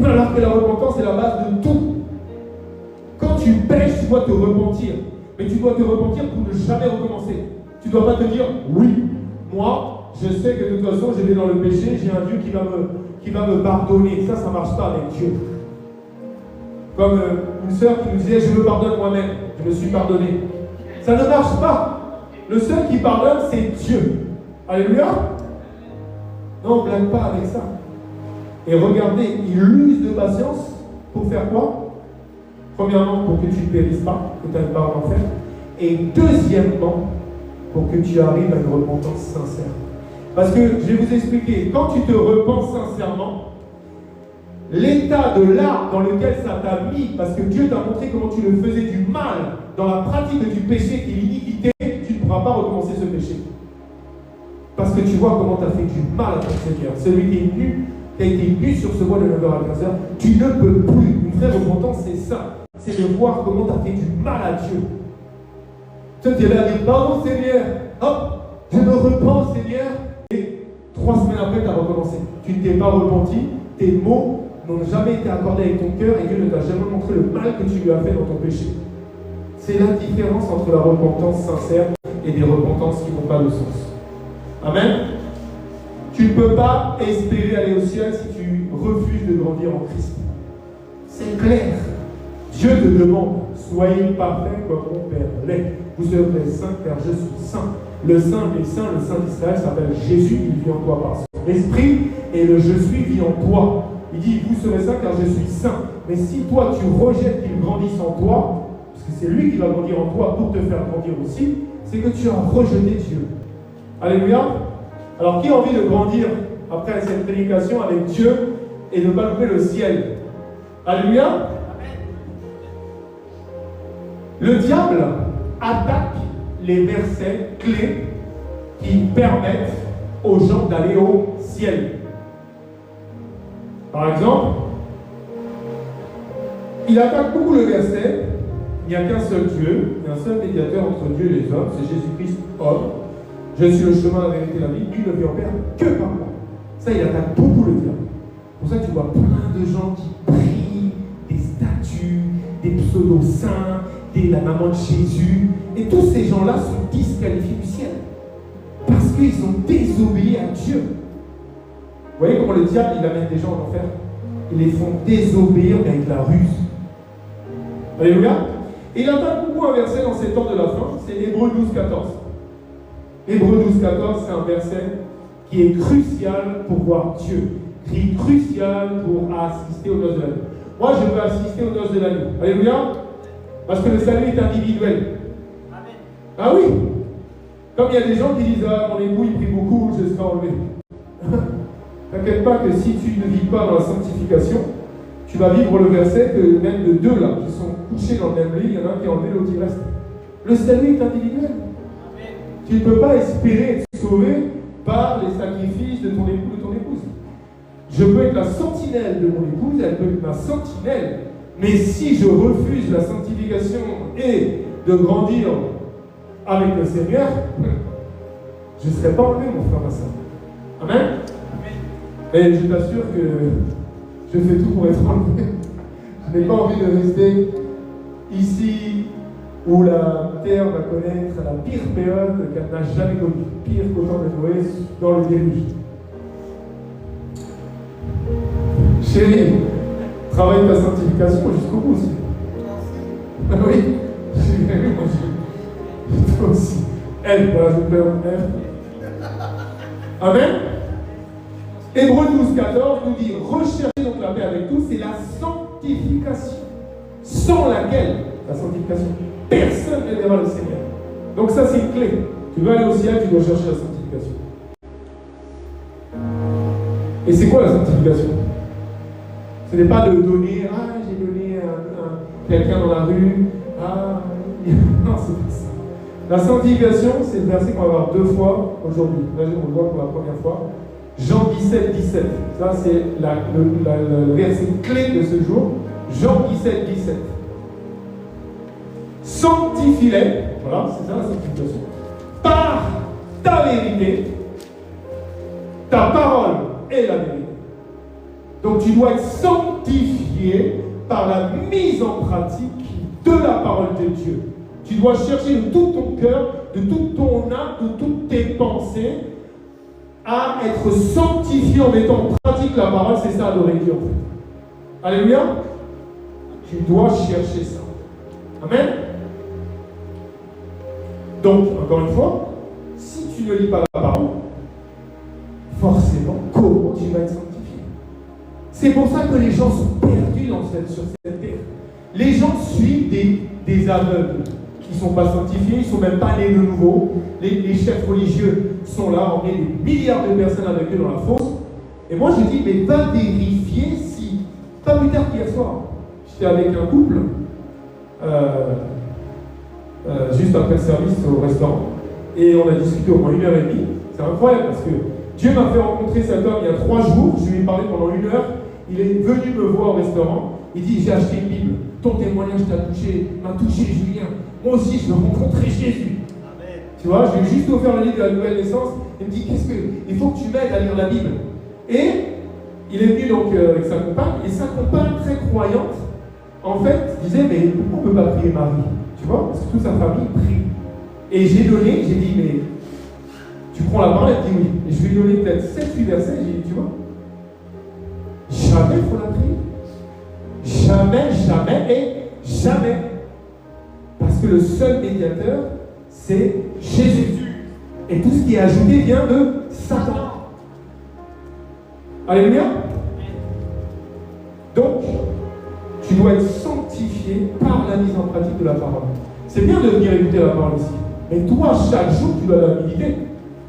Speaker 1: Alors que la repentance est la base de tout. Quand tu pêches, tu dois te repentir. Mais tu dois te repentir pour ne jamais recommencer. Tu ne dois pas te dire, oui, moi, je sais que de toute façon, je vais dans le péché, j'ai un Dieu qui va me pardonner. Ça ne marche pas avec Dieu. Comme une sœur qui nous disait, je me pardonne moi-même, je me suis pardonné. Ça ne marche pas. Le seul qui pardonne, c'est Dieu. Alléluia. Non, on ne blague pas avec ça. Et regardez, il use de patience pour faire quoi? Premièrement, pour que tu ne périsses pas, que tu n'ailles pas en enfer. Et deuxièmement, pour que tu arrives à une repentance sincère. Parce que, je vais vous expliquer, quand tu te repens sincèrement, l'état de l'art dans lequel ça t'a mis, parce que Dieu t'a montré comment tu le faisais du mal dans la pratique du péché qui est l'iniquité, tu ne pourras pas recommencer ce péché. Parce que tu vois comment tu as fait du mal à ton Seigneur. Celui qui est nu, qui a été nu sur ce bois de 9h à 15h, tu ne peux plus. Une vraie repentance, c'est ça. C'est de voir comment tu as fait du mal à Dieu. Tu es là à dire, pardon Seigneur, hop, je me repens Seigneur. Et 3 semaines après, tu as recommencé. Tu ne t'es pas repenti, tes mots n'ont jamais été accordés avec ton cœur et Dieu ne t'a jamais montré le mal que tu lui as fait dans ton péché. C'est la différence entre la repentance sincère et des repentances qui n'ont pas de sens. Amen. Tu ne peux pas espérer aller au ciel si tu refuses de grandir en Christ. C'est clair. Dieu te demande, soyez parfaits comme mon Père l'est. Vous serez saints car je suis saint. Le Saint des Saints, le Saint d'Israël s'appelle Jésus, il vit en toi par son esprit, et le je suis vit en toi. Il dit, vous serez saints car je suis saint. Mais si toi tu rejettes qu'il grandisse en toi, parce que c'est lui qui va grandir en toi pour te faire grandir aussi, c'est que tu as rejeté Dieu. Alléluia. Alors qui a envie de grandir après cette prédication avec Dieu et de ne pas louper le ciel? Alléluia. Le diable attaque les versets clés qui permettent aux gens d'aller au ciel. Par exemple, il attaque beaucoup le verset, il n'y a qu'un seul Dieu, il y a un seul médiateur entre Dieu et les hommes, c'est Jésus-Christ, homme. Je suis le chemin, la vérité et la vie, nul ne vient en Père que par moi. Ça, il attaque beaucoup le diable. Pour ça, tu vois plein de gens qui prient des statues, des pseudo-saints, la maman de Jésus, et tous ces gens-là sont disqualifiés du ciel parce qu'ils ont désobéi à Dieu. Vous voyez comment le diable il amène des gens en enfer? Ils les font désobéir avec la ruse. Alléluia. Et il attaque beaucoup un verset dans ces temps de la fin, c'est Hébreux 12, 14. Hébreux 12, 14, c'est un verset qui est crucial pour voir Dieu, qui est crucial pour assister aux noces de l'agneau. Moi, je veux assister aux noces de l'agneau. Alléluia. Parce que le salut est individuel. Amen. Ah oui. Comme il y a des gens qui disent ah, mon époux il prie beaucoup, je serai enlevé. T'inquiète pas que si tu ne vis pas dans la sanctification, tu vas vivre le verset que même de deux là, qui sont couchés dans le même lit, il y en a un qui est enlevé, l'autre il reste. Le salut est individuel. Amen. Tu ne peux pas espérer être sauvé par les sacrifices de ton époux ou de ton épouse. Je peux être la sentinelle de mon épouse, elle peut être ma sentinelle. Mais si je refuse la sanctification et de grandir avec le Seigneur, je ne serai pas enlevé, mon frère, ma soeur. Amen. Et je t'assure que je fais tout pour être enlevé. Je n'ai pas envie de rester ici où la terre va connaître la pire période qu'elle n'a jamais connue, pire qu'au temps de Noé dans le déluge. Chérie, travaille ta sanctification jusqu'au bout aussi. Ah oui, toi aussi. Elle, voilà, je pleure. Amen. Hébreux 12, 14 nous dit recherchez donc la paix avec tous, c'est la sanctification, sans laquelle, la sanctification, personne ne verra le Seigneur. Donc ça c'est une clé. Tu veux aller au ciel, tu dois chercher la sanctification. Et c'est quoi la sanctification? Ce n'est pas de donner, ah j'ai donné à quelqu'un dans la rue, ah non c'est pas ça. La sanctification, c'est le verset qu'on va voir 2 fois aujourd'hui. Là on le voit pour la première fois. Jean 17, 17. Ça, c'est le verset clé de ce jour. Jean 17, 17. Sanctifie-les, voilà, c'est ça la sanctification, par ta vérité. Ta parole est la vérité. Donc tu dois être sanctifié par la mise en pratique de la parole de Dieu. Tu dois chercher de tout ton cœur, de toute ton âme, de toutes tes pensées, à être sanctifié en mettant en pratique la parole, c'est ça adorer Dieu en fait. Alléluia. Tu dois chercher ça. Amen. Donc, encore une fois, si tu ne lis pas la parole, forcément, comment tu vas être sanctifié? C'est pour ça que les gens sont perdus sur cette terre. Les gens suivent des aveugles qui ne sont pas sanctifiés, ils ne sont même pas nés de nouveau. Les chefs religieux sont là, on met des milliards de personnes avec eux dans la fosse. Et moi je dis, mais va vérifier si, pas plus tard qu'hier soir, j'étais avec un couple, juste après le service au restaurant, et on a discuté au moins 1h30. C'est incroyable parce que Dieu m'a fait rencontrer cet homme il y a 3 jours, je lui ai parlé pendant 1 heure, il est venu me voir au restaurant, il dit, j'ai acheté une Bible, ton témoignage m'a touché Julien, moi aussi je veux rencontrer Jésus. Amen. Tu vois, je lui ai juste offert le livre de la nouvelle naissance, il me dit, il faut que tu m'aides à lire la Bible. Et il est venu donc avec sa compagne, et sa compagne très croyante, en fait, disait, mais pourquoi on ne peut pas prier Marie? Tu vois, parce que toute sa famille prie. Et j'ai dit, mais tu prends la parole, elle dit oui. Et je lui ai donné peut-être 7-8 versets, j'ai dit, tu vois, jamais il faut la prier. Jamais, jamais et jamais. Parce que le seul médiateur, c'est Jésus. Et tout ce qui est ajouté vient de Satan. Alléluia. Donc, tu dois être sanctifié par la mise en pratique de la parole. C'est bien de venir écouter la parole aussi. Mais toi, chaque jour, tu dois la méditer.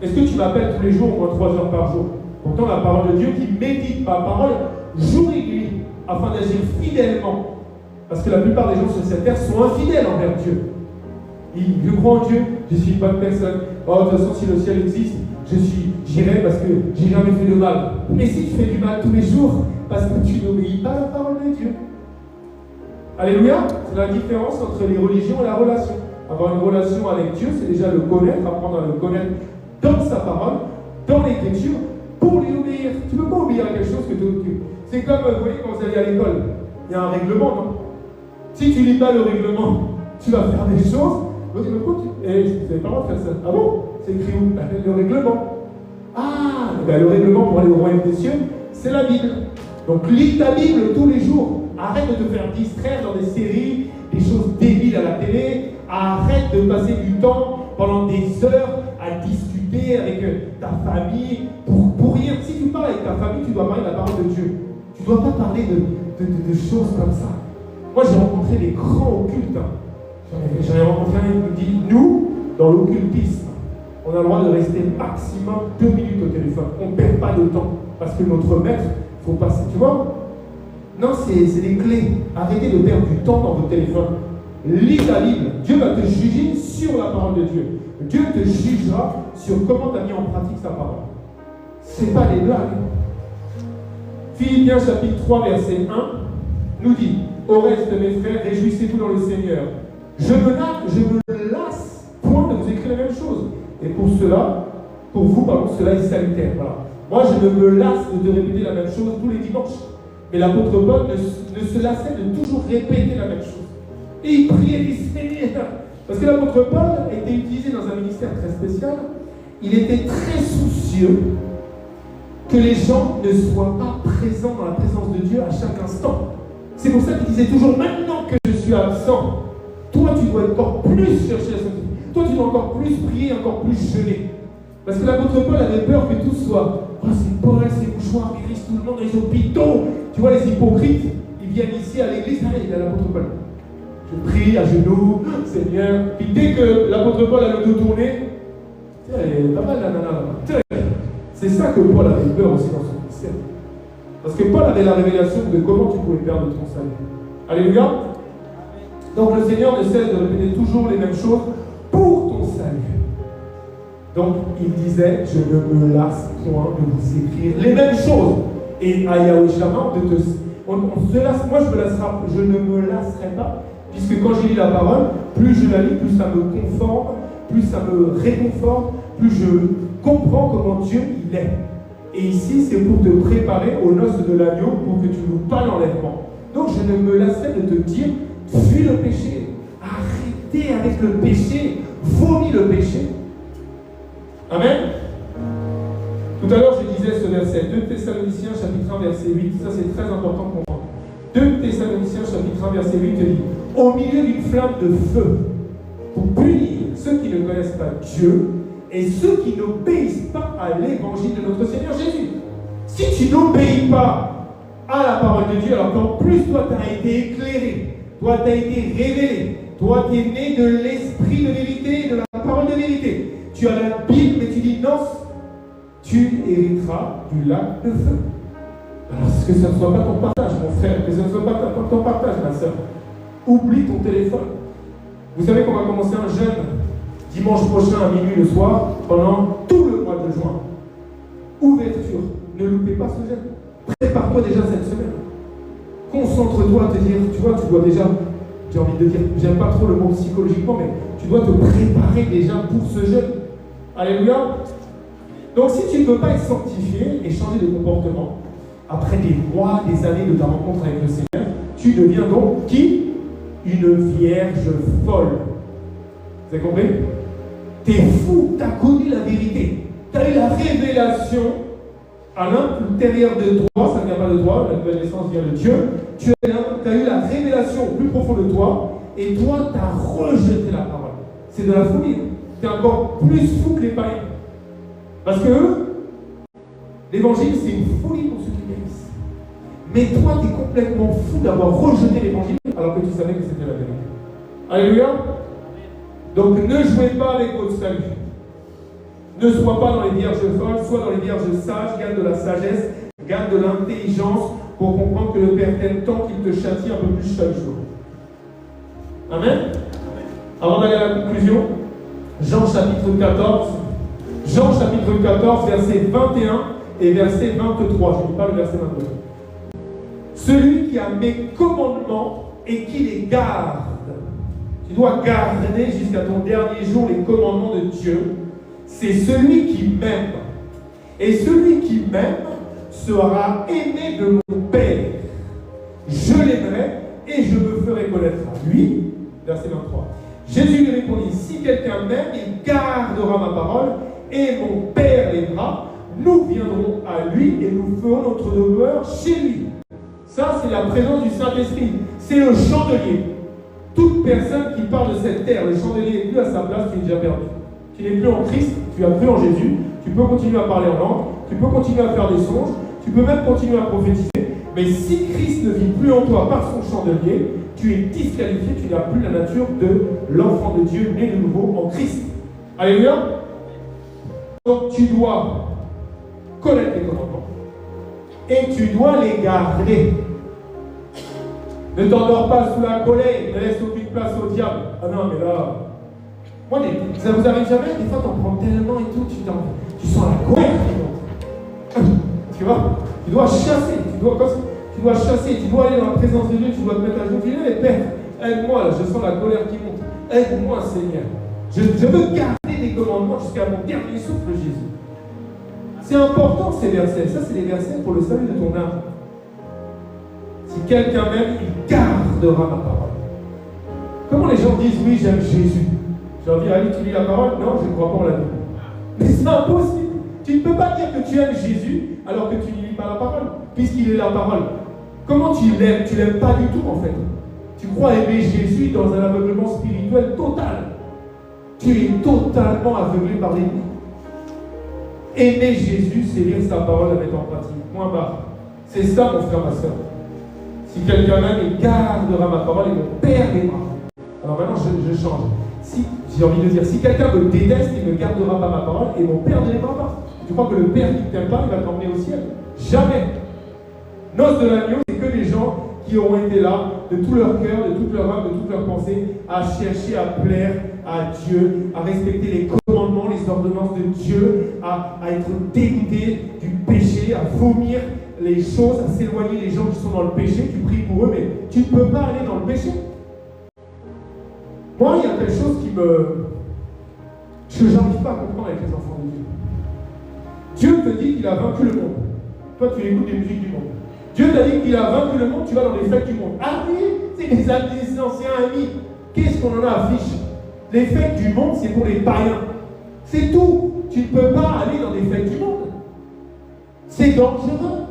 Speaker 1: Est-ce que tu m'appelles tous les jours au moins 3 heures par jour? Pourtant, la parole de Dieu qui médite ma parole jour et nuit afin d'agir fidèlement. Parce que la plupart des gens sur cette terre sont infidèles envers Dieu. Je crois en Dieu, je suis une bonne personne. Oh, de toute façon, si le ciel existe, j'irai parce que j'ai jamais fait de mal. Mais si tu fais du mal tous les jours, parce que tu n'obéis pas à la parole de Dieu. Alléluia. C'est la différence entre les religions et la relation. Avoir une relation avec Dieu, c'est déjà le connaître, apprendre à le connaître dans sa parole, dans l'écriture, pour lui obéir. Tu ne peux pas obéir à quelque chose que tu... C'est comme, vous voyez, quand vous allez à l'école, il y a un règlement, non? Si tu ne lis pas le règlement, tu vas faire des choses. Vous dites, et vous n'avez pas le droit de faire ça. Ah bon? C'est écrit où? Le règlement. Ah, ben le règlement pour aller au royaume des cieux, c'est la Bible. Donc lis ta Bible tous les jours. Arrête de te faire distraire dans des séries, des choses débiles à la télé. Arrête de passer du temps pendant des heures à discuter occupé avec ta famille pour rien. Si tu parles avec ta famille, tu dois parler de la parole de Dieu. Tu ne dois pas parler de choses comme ça. Moi, j'ai rencontré des grands occultes. J'en ai rencontré un qui me dit, nous, dans l'occultisme, on a le droit de rester maximum 2 minutes au téléphone. On ne perd pas de temps. Parce que notre maître, il faut passer. Tu vois? Non, c'est des clés. Arrêtez de perdre du temps dans votre téléphone. Lis ta Bible. Dieu va te juger sur la parole de Dieu. Dieu te jugera sur comment tu as mis en pratique sa parole. Ce n'est pas des blagues. Philippiens chapitre 3, verset 1 nous dit, au reste, mes frères, réjouissez-vous dans le Seigneur. Je me lasse point de vous écrire la même chose. Et pour vous, cela est salutaire. Voilà. Moi, je ne me lasse de te répéter la même chose tous les dimanches. Mais l'apôtre Paul ne se lassait de toujours répéter la même chose. Et il priait du Seigneur. Parce que l'apôtre Paul a été utilisé dans un ministère très spécial. Il était très soucieux que les gens ne soient pas présents dans la présence de Dieu à chaque instant. C'est pour ça qu'il disait toujours, maintenant que je suis absent, toi tu dois encore plus chercher la sainteté. Toi tu dois encore plus prier, encore plus jeûner. Parce que l'apôtre Paul avait peur que tout soit, oh c'est Paul, c'est mouchoirs, guérissent tout le monde dans les hôpitaux. Tu vois les hypocrites, ils viennent ici à l'église, il y a l'apôtre Paul. Je prie à genoux, Seigneur. Puis dès que l'apôtre Paul a le dos tourné, tiens, elle est pas mal la nana là. C'est ça que Paul avait peur aussi dans son ministère. Parce que Paul avait la révélation de comment tu pouvais perdre ton salut. Alléluia. Donc le Seigneur ne cesse de répéter toujours les mêmes choses pour ton salut. Donc il disait, je ne me lasse point de vous écrire les mêmes choses. Et à Yahweh Shammah, on se lasse, moi je ne me lasserai pas, puisque quand je lis la parole, plus je la lis, plus ça me conforme, plus ça me réconforte, plus je comprends comment Dieu il est. Et ici, c'est pour te préparer aux noces de l'agneau, pour que tu ne loues pas l'enlèvement. Donc je ne me lasserai de te dire, fuis le péché, arrêtez avec le péché, vomis le péché. Amen. Tout à l'heure, je disais ce verset, 2 Thessaloniciens, chapitre 1, verset 8, ça c'est très important pour moi. 2 Thessaloniciens, chapitre 1, verset 8, dit, au milieu d'une flamme de feu, pour punir ceux qui ne connaissent pas Dieu et ceux qui n'obéissent pas à l'évangile de notre Seigneur Jésus. Si tu n'obéis pas à la parole de Dieu, alors qu'en plus toi tu as été éclairé, toi tu as été révélé, toi tu es né de l'esprit de vérité et de la parole de vérité. Tu as la Bible, mais tu dis non, tu hériteras du lac de feu. Alors, que ce ne soit pas ton partage, mon frère, que ce ne soit pas ton partage, ma soeur. Oublie ton téléphone. Vous savez qu'on va commencer un jeûne dimanche prochain à minuit le soir, pendant tout le mois de juin. Ouverture. Ne loupez pas ce jeûne. Prépare-toi déjà cette semaine. Concentre-toi à te dire, tu vois, tu dois déjà, j'ai envie de dire, j'aime pas trop le mot psychologiquement, mais tu dois te préparer déjà pour ce jeûne. Alléluia. Donc si tu ne veux pas être sanctifié et changer de comportement, après des mois, des années de ta rencontre avec le Seigneur, tu deviens donc qui? Une vierge folle. Vous avez compris? T'es fou, tu as connu la vérité. Tu as eu la révélation à l'intérieur de toi, ça ne vient pas de toi, la nouvelle naissance vient de Dieu. Tu as eu la révélation au plus profond de toi, et toi, tu as rejeté la parole. C'est de la folie. Tu es encore plus fou que les païens. Parce que l'évangile, c'est une folie pour ceux qui périssent. Mais toi, tu es complètement fou d'avoir rejeté l'évangile alors que tu savais que c'était la vérité. Alléluia. Donc ne jouez pas avec votre salut. Ne sois pas dans les vierges folles, sois dans les vierges sages, garde de la sagesse, garde de l'intelligence pour comprendre que le Père t'aime tant qu'il te châtie un peu plus chaque jour. Amen. Avant d'aller à la conclusion, Jean chapitre 14. Jean chapitre 14, verset 21 et verset 23. Je ne lis pas le verset 22. Celui qui a mes commandements et qui les garde. Tu dois garder jusqu'à ton dernier jour les commandements de Dieu. C'est celui qui m'aime. Et celui qui m'aime sera aimé de mon Père. Je l'aimerai et je me ferai connaître à lui. Verset 23. Jésus lui répondit, si quelqu'un m'aime, il gardera ma parole et mon Père l'aimera. Nous viendrons à lui et nous ferons notre demeure chez lui. Ça, c'est la présence du Saint-Esprit. C'est le chandelier. Toute personne qui parle de cette terre, le chandelier n'est plus à sa place, tu es déjà perdu. Tu n'es plus en Christ, Tu as cru en Jésus, tu peux continuer à parler en langue, tu peux continuer à faire des songes, tu peux même continuer à prophétiser, mais si Christ ne vit plus en toi par son chandelier, tu es disqualifié, tu n'as plus la nature de l'enfant de Dieu né de nouveau en Christ. Alléluia. Donc tu dois connaître les commandements et tu dois les garder. Ne t'endors pas sous la colère, ne laisse aucune place au diable. Ah non, mais là, moi, ça vous arrive jamais? Des fois, t'en prends tellement et tout, tu sens la colère qui monte. Tu vois? Tu dois chasser, tu dois chasser, tu dois aller dans la présence de Dieu, tu dois te mettre à genoux, tu dis, mais Père, aide-moi, là, je sens la colère qui monte. Aide-moi, Seigneur. Je veux garder des commandements jusqu'à mon dernier souffle, Jésus. C'est important, ces versets. Ça, c'est les versets pour le salut de ton âme. Si quelqu'un m'aime, il gardera ma parole. Comment les gens disent, oui, j'aime Jésus? Je leur dis, allez, tu lis la parole? Non, je ne crois pas en la Bible. Mais c'est impossible. Tu ne peux pas dire que tu aimes Jésus alors que tu ne lis pas la parole, puisqu'il est la parole. Comment tu l'aimes? Tu ne l'aimes pas du tout, en fait. Tu crois aimer Jésus dans un aveuglement spirituel total. Tu es totalement aveuglé par l'ennemi. Aimer Jésus, c'est lire sa parole, la mettre en pratique. Point barre. C'est ça, mon frère, ma soeur. Si quelqu'un m'aime, il gardera ma parole et mon Père l'aimera. Alors maintenant, je change. J'ai envie de dire, si quelqu'un me déteste, il ne gardera pas ma parole et mon Père ne l'aimera pas. Tu crois que le Père qui ne t'aime pas, il va t'emmener au ciel? Jamais. Noces de l'agneau, c'est que les gens qui ont été là, de tout leur cœur, de toute leur âme, de toute leur pensée, à chercher à plaire à Dieu, à respecter les commandements, les ordonnances de Dieu, à être dégoûté du péché, à vomir les choses, à s'éloigner des gens qui sont dans le péché. Tu pries pour eux, mais tu ne peux pas aller dans le péché. Moi, il y a quelque chose que j'arrive pas à comprendre avec les enfants de Dieu. Dieu te dit qu'il a vaincu le monde. Toi, tu écoutes des musiques du monde. Dieu t'a dit qu'il a vaincu le monde, tu vas dans les fêtes du monde. Ah oui, c'est des anciens amis. Qu'est-ce qu'on en a affiche? Les fêtes du monde, c'est pour les païens. C'est tout. Tu ne peux pas aller dans les fêtes du monde. C'est dangereux.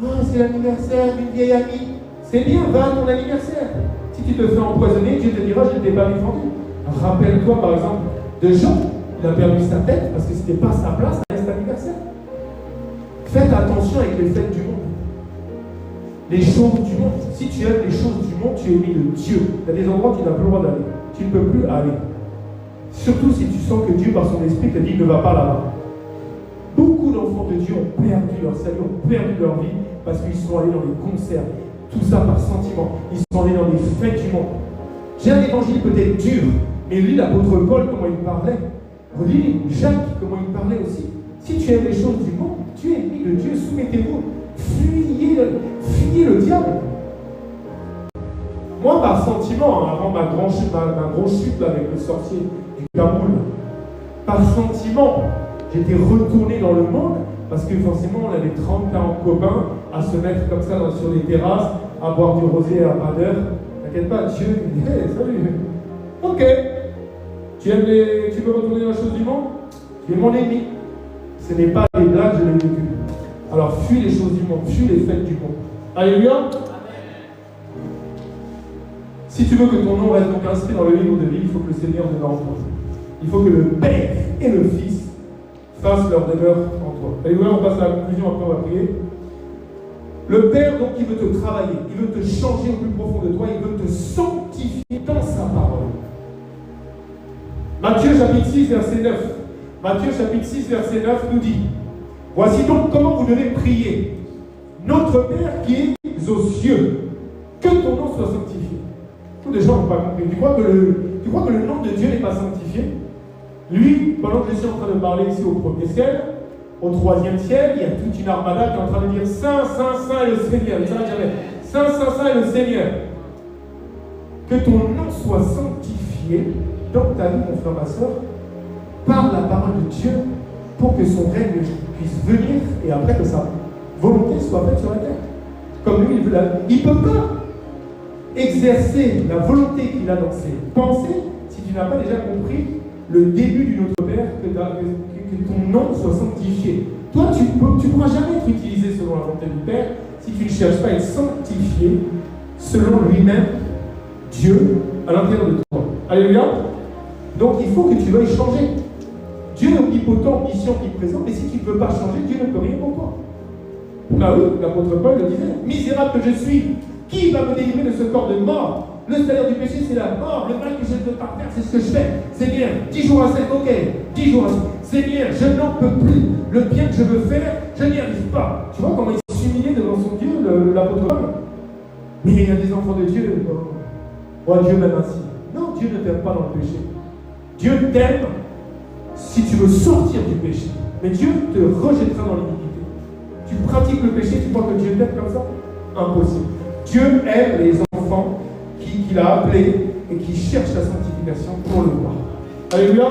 Speaker 1: Ah, c'est l'anniversaire d'une vieille amie. C'est bien, va à ton anniversaire. Si tu te fais empoisonner, Dieu te dira, je ne t'ai pas défendu. Rappelle-toi par exemple de Jean. Il a perdu sa tête parce que ce n'était pas sa place à cet anniversaire. Faites attention avec les fêtes du monde. Les choses du monde. Si tu aimes les choses du monde, tu es ennemi de Dieu. Il y a des endroits où tu n'as plus le droit d'aller. Tu ne peux plus aller. Surtout si tu sens que Dieu, par son esprit, te dit ne va pas là-bas. Beaucoup d'enfants de Dieu ont perdu leur salut, ont perdu leur vie parce qu'ils sont allés dans les concerts. Tout ça par sentiment. Ils sont allés dans les fêtes du monde. J'ai un évangile peut-être dur, mais lui, l'apôtre Paul, comment il parlait. Relis Jacques, comment il parlait aussi. Si tu aimes les choses du monde, tu es ennemi de Dieu, soumettez-vous. Fuyez le diable. Moi, par sentiment, avant ma grosse chute là, avec le sorcier du Cameroun, par sentiment, j'étais retourné dans le monde parce que forcément, on avait 30-40 copains à se mettre comme ça sur les terrasses, à boire du rosé à pas d'heure. T'inquiète pas, Dieu, il dit hey, salut. Ok. Tu veux retourner dans les choses du monde? Tu es mon ennemi. Ce n'est pas des blagues, je l'ai vécu. Alors fuis les choses du monde, fuis les fêtes du monde. Alléluia. Si tu veux que ton nom reste donc inscrit dans le livre de vie, il faut que le Seigneur demeure en toi. Il faut que le Père et le Fils fassent leur demeure en toi. Alléluia, on passe à la conclusion, après on va prier. Le Père, donc, il veut te travailler, il veut te changer au plus profond de toi, il veut te sanctifier dans sa parole. Matthieu chapitre 6, verset 9. Matthieu chapitre 6, verset 9 nous dit: voici donc comment vous devez prier. Notre Père qui est aux cieux, que ton nom soit sanctifié. Tous les gens n'ont pas compris. Tu crois que le nom de Dieu n'est pas sanctifié? Lui, pendant que je suis en train de parler ici au premier ciel, au troisième ciel, il y a toute une armada qui est en train de dire Saint, Saint, Saint est le Seigneur. Il s'arrête jamais. Saint, Saint, Saint est le Seigneur. Que ton nom soit sanctifié dans ta vie, mon frère, ma soeur, par la parole de Dieu, pour que son règne puisse venir et après que sa volonté soit faite sur la terre. Comme lui, il veut il ne peut pas exercer la volonté qu'il a dans ses pensées si tu n'as pas déjà compris le début du Notre Père, que ton nom soit sanctifié. Toi, tu ne pourras jamais être utilisé selon la volonté du Père si tu ne cherches pas à être sanctifié selon lui-même, Dieu, à l'intérieur de toi. Alléluia. Donc, il faut que tu veuilles changer. Dieu est omnipotent, omniscient, omniprésent, mais si tu ne peux pas changer, Dieu ne peut rien pour toi. Bah oui, l'apôtre Paul le disait, misérable que je suis, qui va me délivrer de ce corps de mort? Le salaire du péché, c'est la mort. Le mal que je ne peux pas faire, c'est ce que je fais. Seigneur, 10 jours à 7, ok. 10 jours à 7. Seigneur, je n'en peux plus. Le bien que je veux faire, je n'y arrive pas. Tu vois comment il s'humiliait devant son Dieu, l'apôtre Paul? Mais il y a des enfants de Dieu. Oh, Dieu m'aime ainsi. Non, Dieu ne t'aime pas dans le péché. Dieu t'aime si tu veux sortir du péché. Mais Dieu te rejettera dans l'iniquité. Tu pratiques le péché, tu crois que Dieu t'aime comme ça? Impossible. Dieu aime les enfants qu'il a appelés et qui cherchent la sanctification pour le voir. Alléluia.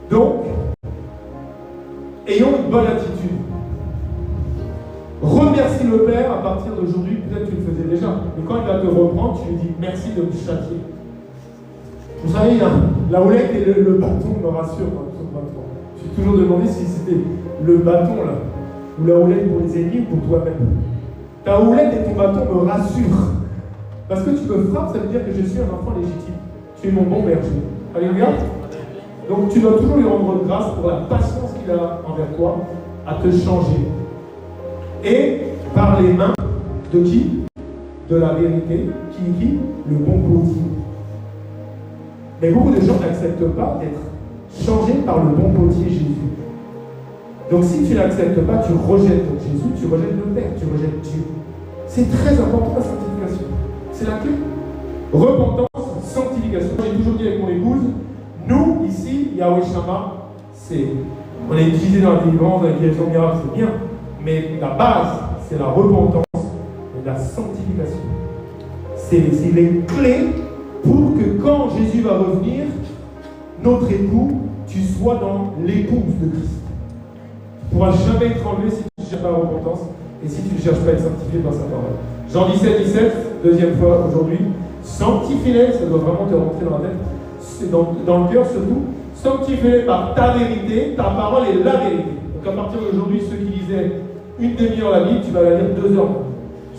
Speaker 1: Donc, ayons une bonne attitude. Remercie le Père à partir d'aujourd'hui, peut-être tu le faisais déjà, mais quand il va te reprendre, tu lui dis merci de me châtier. Vous savez, la houlette et le bâton me rassurent. Je me suis toujours demandé si c'était le bâton là, ou la houlette pour les ennemis ou pour toi-même. Ta houlette et ton bâton me rassurent. Parce que tu me frappes, ça veut dire que je suis un enfant légitime. Tu es mon bon berger. Alléluia. Donc tu dois toujours lui rendre grâce pour la patience qu'il a envers toi, à te changer. Et par les mains de qui? De la vérité. Qui? Le bon potier. Mais beaucoup de gens n'acceptent pas d'être changés par le bon potier Jésus. Donc si tu n'acceptes pas, tu rejettes Jésus, tu rejettes le Père, tu rejettes Dieu. C'est très important la sanctification. C'est la clé. Repentance, sanctification. J'ai toujours dit avec mon épouse, nous, ici, Yahweh Shammah, on est utilisé dans la délivrance, dans la guérison miracle, c'est bien. Mais la base, c'est la repentance et la sanctification. C'est les clés pour que quand Jésus va revenir, notre époux, tu sois dans l'épouse de Christ. Tu ne pourras jamais être enlevé si tu ne cherches pas la repentance et si tu ne cherches pas à être sanctifié par sa parole. Jean 17, deuxième fois aujourd'hui. Sanctifie-les, ça doit vraiment te rentrer dans la tête, c'est dans le cœur surtout. Sanctifie-les par ta vérité, ta parole est la vérité. Donc à partir d'aujourd'hui, ceux qui lisaient une demi-heure la Bible, tu vas la lire 2 heures.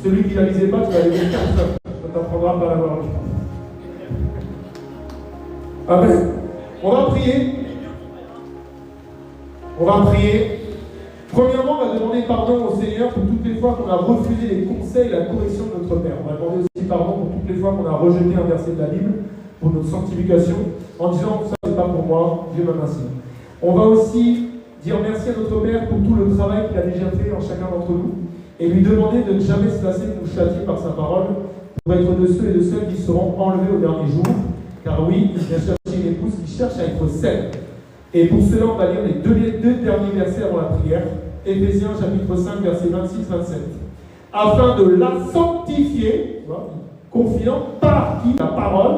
Speaker 1: Celui qui ne la lisait pas, tu vas la lire 4 heures. Ça t'apprendra à pas l'avoir lu. Amen. On va prier. Premièrement, on va demander pardon au Seigneur pour toutes les fois qu'on a refusé les conseils et la correction de notre Père. On va demander aussi pardon pour toutes les fois qu'on a rejeté un verset de la Bible pour notre sanctification en disant ça c'est pas pour moi, Dieu m'a ainsi. On va aussi dire merci à notre Père pour tout le travail qu'il a déjà fait en chacun d'entre nous et lui demander de ne jamais se lasser de nous châtier par sa parole pour être de ceux et de celles qui seront enlevés au dernier jour. Car oui, il vient chercher une épouse qui cherche à être celle. Et pour cela, on va lire les deux derniers versets avant la prière. Éphésiens chapitre 5, versets 26-27. Afin de la sanctifier, confiant par qui? La parole,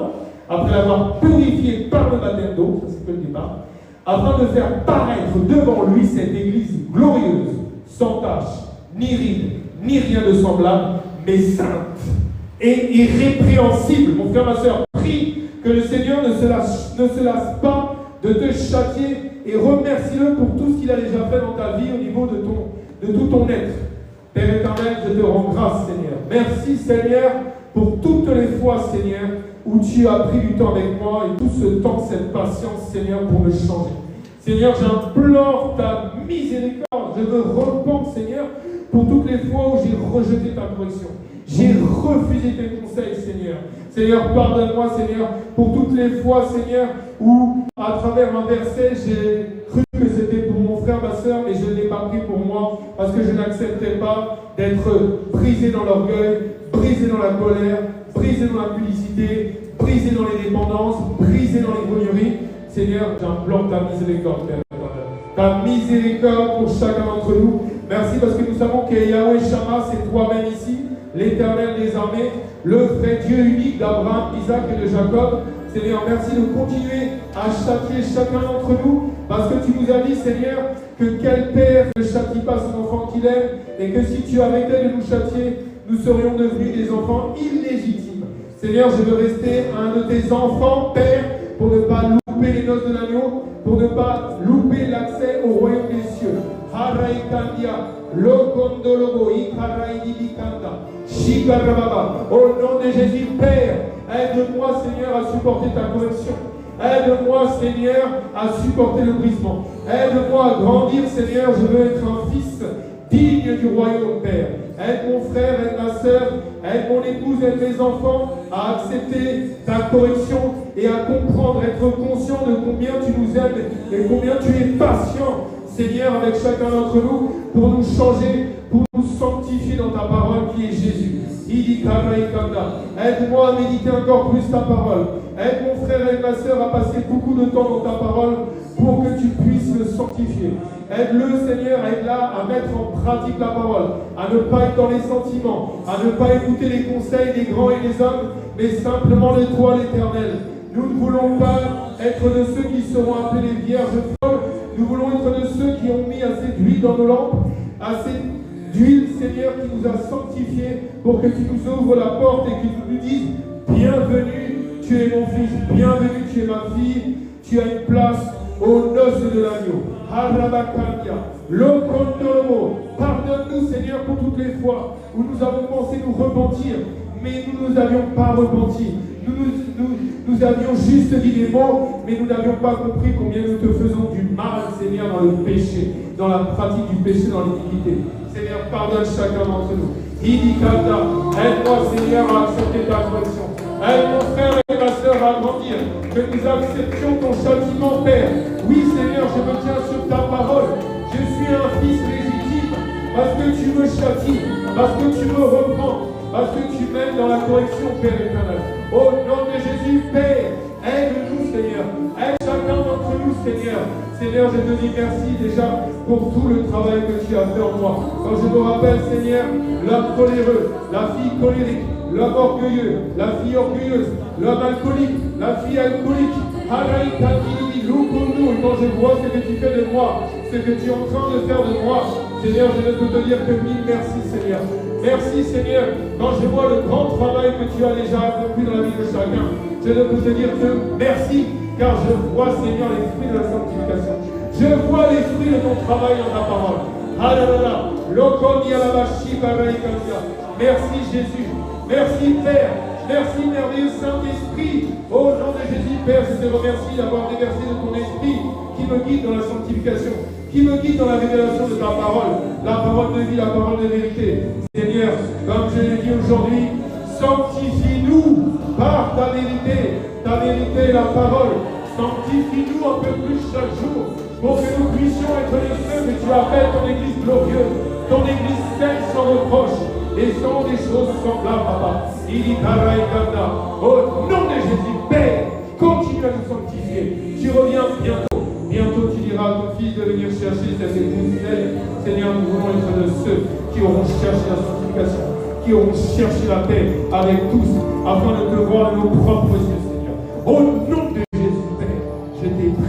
Speaker 1: après l'avoir purifiée par le baptême d'eau, ça c'est que le départ, afin de faire paraître devant lui cette église glorieuse, sans tache, ni ride, ni rien de semblable, mais sainte et irrépréhensible. Mon frère, ma soeur, prie que le Seigneur ne se lasse pas de te châtier et remercie-le pour tout ce qu'il a déjà fait dans ta vie au niveau de tout ton être. Père éternel, je te rends grâce, Seigneur. Merci, Seigneur, pour toutes les fois, Seigneur, où tu as pris du temps avec moi et tout ce temps, cette patience, Seigneur, pour me changer. Seigneur, j'implore ta miséricorde. Je veux rependre, Seigneur, pour toutes les fois où j'ai rejeté ta correction. J'ai refusé tes conseils, Seigneur. Seigneur, pardonne-moi, Seigneur, pour toutes les fois, Seigneur, où, à travers un verset, j'ai cru que c'était pour mon frère, ma soeur, mais je ne l'ai pas pris pour moi, parce que je n'acceptais pas d'être brisé dans l'orgueil, brisé dans la colère, brisé dans la publicité, brisé dans les dépendances, brisé dans les grogneries. Seigneur, j'implore ta miséricorde, Père. Ta miséricorde pour chacun d'entre nous. Merci parce que nous savons que Yahweh Shammah, c'est toi-même ici, l'Éternel des armées, le vrai Dieu unique d'Abraham, Isaac et de Jacob. Seigneur, merci de continuer à châtier chacun d'entre nous, parce que tu nous as dit, Seigneur, que quel père ne châtie pas son enfant qu'il aime, et que si tu arrêtais de nous châtier, nous serions devenus des enfants illégitimes. Seigneur, je veux rester un de tes enfants, Père, pour ne pas louper les noces de l'agneau, pour ne pas louper l'accès au royaume des cieux. Au nom de Jésus, Père, aide-moi, Seigneur, à supporter ta correction. Aide-moi, Seigneur, à supporter le brisement. Aide-moi à grandir, Seigneur. Je veux être un fils digne du royaume, Père. Aide mon frère, aide ma soeur, aide mon épouse, aide mes enfants à accepter ta correction et à comprendre, être conscient de combien tu nous aimes et combien tu es patient, Seigneur, avec chacun d'entre nous, pour nous changer, pour nous sanctifier dans ta parole qui est Jésus. Aide-moi à méditer encore plus ta parole. Aide mon frère et ma soeur à passer beaucoup de temps dans ta parole pour que tu puisses le sanctifier. Aide-le, Seigneur, aide-la à mettre en pratique la parole, à ne pas être dans les sentiments, à ne pas écouter les conseils des grands et des hommes, mais simplement de toi, l'Éternel. Nous ne voulons pas être de ceux qui seront appelés vierges folles. Nous voulons être de ceux qui ont mis assez d'huile dans nos lampes, assez d'huile, Seigneur, qui nous a sanctifiés pour que tu nous ouvres la porte et que tu nous dises « Bienvenue, tu es mon fils, bienvenue, tu es ma fille, tu as une place aux noces de l'agneau. » Pardonne-nous, Seigneur, pour toutes les fois où nous avons pensé nous repentir, mais nous ne nous avions pas repenti. Nous avions juste dit des mots, mais nous n'avions pas compris combien nous te faisons du mal, Seigneur, dans le péché, dans la pratique du péché, dans l'iniquité. Seigneur, pardonne chacun d'entre nous. Aide-moi, Seigneur, à accepter ta correction. Aide mon frère et ma soeur à grandir. Que nous acceptions ton châtiment, Père. Oui, Seigneur, je me tiens sur ta parole. Je suis un fils légitime parce que tu me châties, parce que tu me reprends, parce que tu m'aides dans la correction, Père éternel. Au nom de Jésus, Père, aide-nous, Seigneur. Aide chacun d'entre nous, Seigneur. Seigneur, je te dis merci déjà pour tout le travail que tu as fait en moi. Quand je me rappelle, Seigneur, l'homme coléreux, la fille colérique, l'homme orgueilleux, la fille orgueilleuse, l'homme alcoolique, la fille alcoolique, et quand je vois ce que tu fais de moi, ce que tu es en train de faire de moi, Seigneur, je ne peux te dire que mille merci, Seigneur. Merci, Seigneur, quand je vois le grand travail que tu as déjà accompli dans la vie de chacun, je ne peux te dire que merci, car je vois, Seigneur, l'esprit de la sanctification. Je vois l'esprit de ton travail dans ta parole. Merci, Jésus. Merci, Père. Merci, merveilleux Saint-Esprit. Au nom de Jésus, Père, je te remercie d'avoir déversé de ton esprit qui me guide dans la sanctification, qui me guide dans la révélation de ta parole, la parole de vie, la parole de vérité. Seigneur, comme je l'ai dit aujourd'hui, sanctifie-nous par ta vérité est la parole. Sanctifie-nous un peu plus chaque jour pour que nous puissions être les ceux que tu appelles ton église glorieuse, ton église sainte sans reproche et sans des choses semblables, Papa. Au nom de Jésus, Père, continue à nous sanctifier. Tu reviens bientôt. Bientôt, tu diras à ton fils de venir chercher cette épouse. Seigneur, nous voulons être de ceux qui auront cherché la sanctification, qui auront cherché la paix avec tous, afin de te voir nos propres yeux.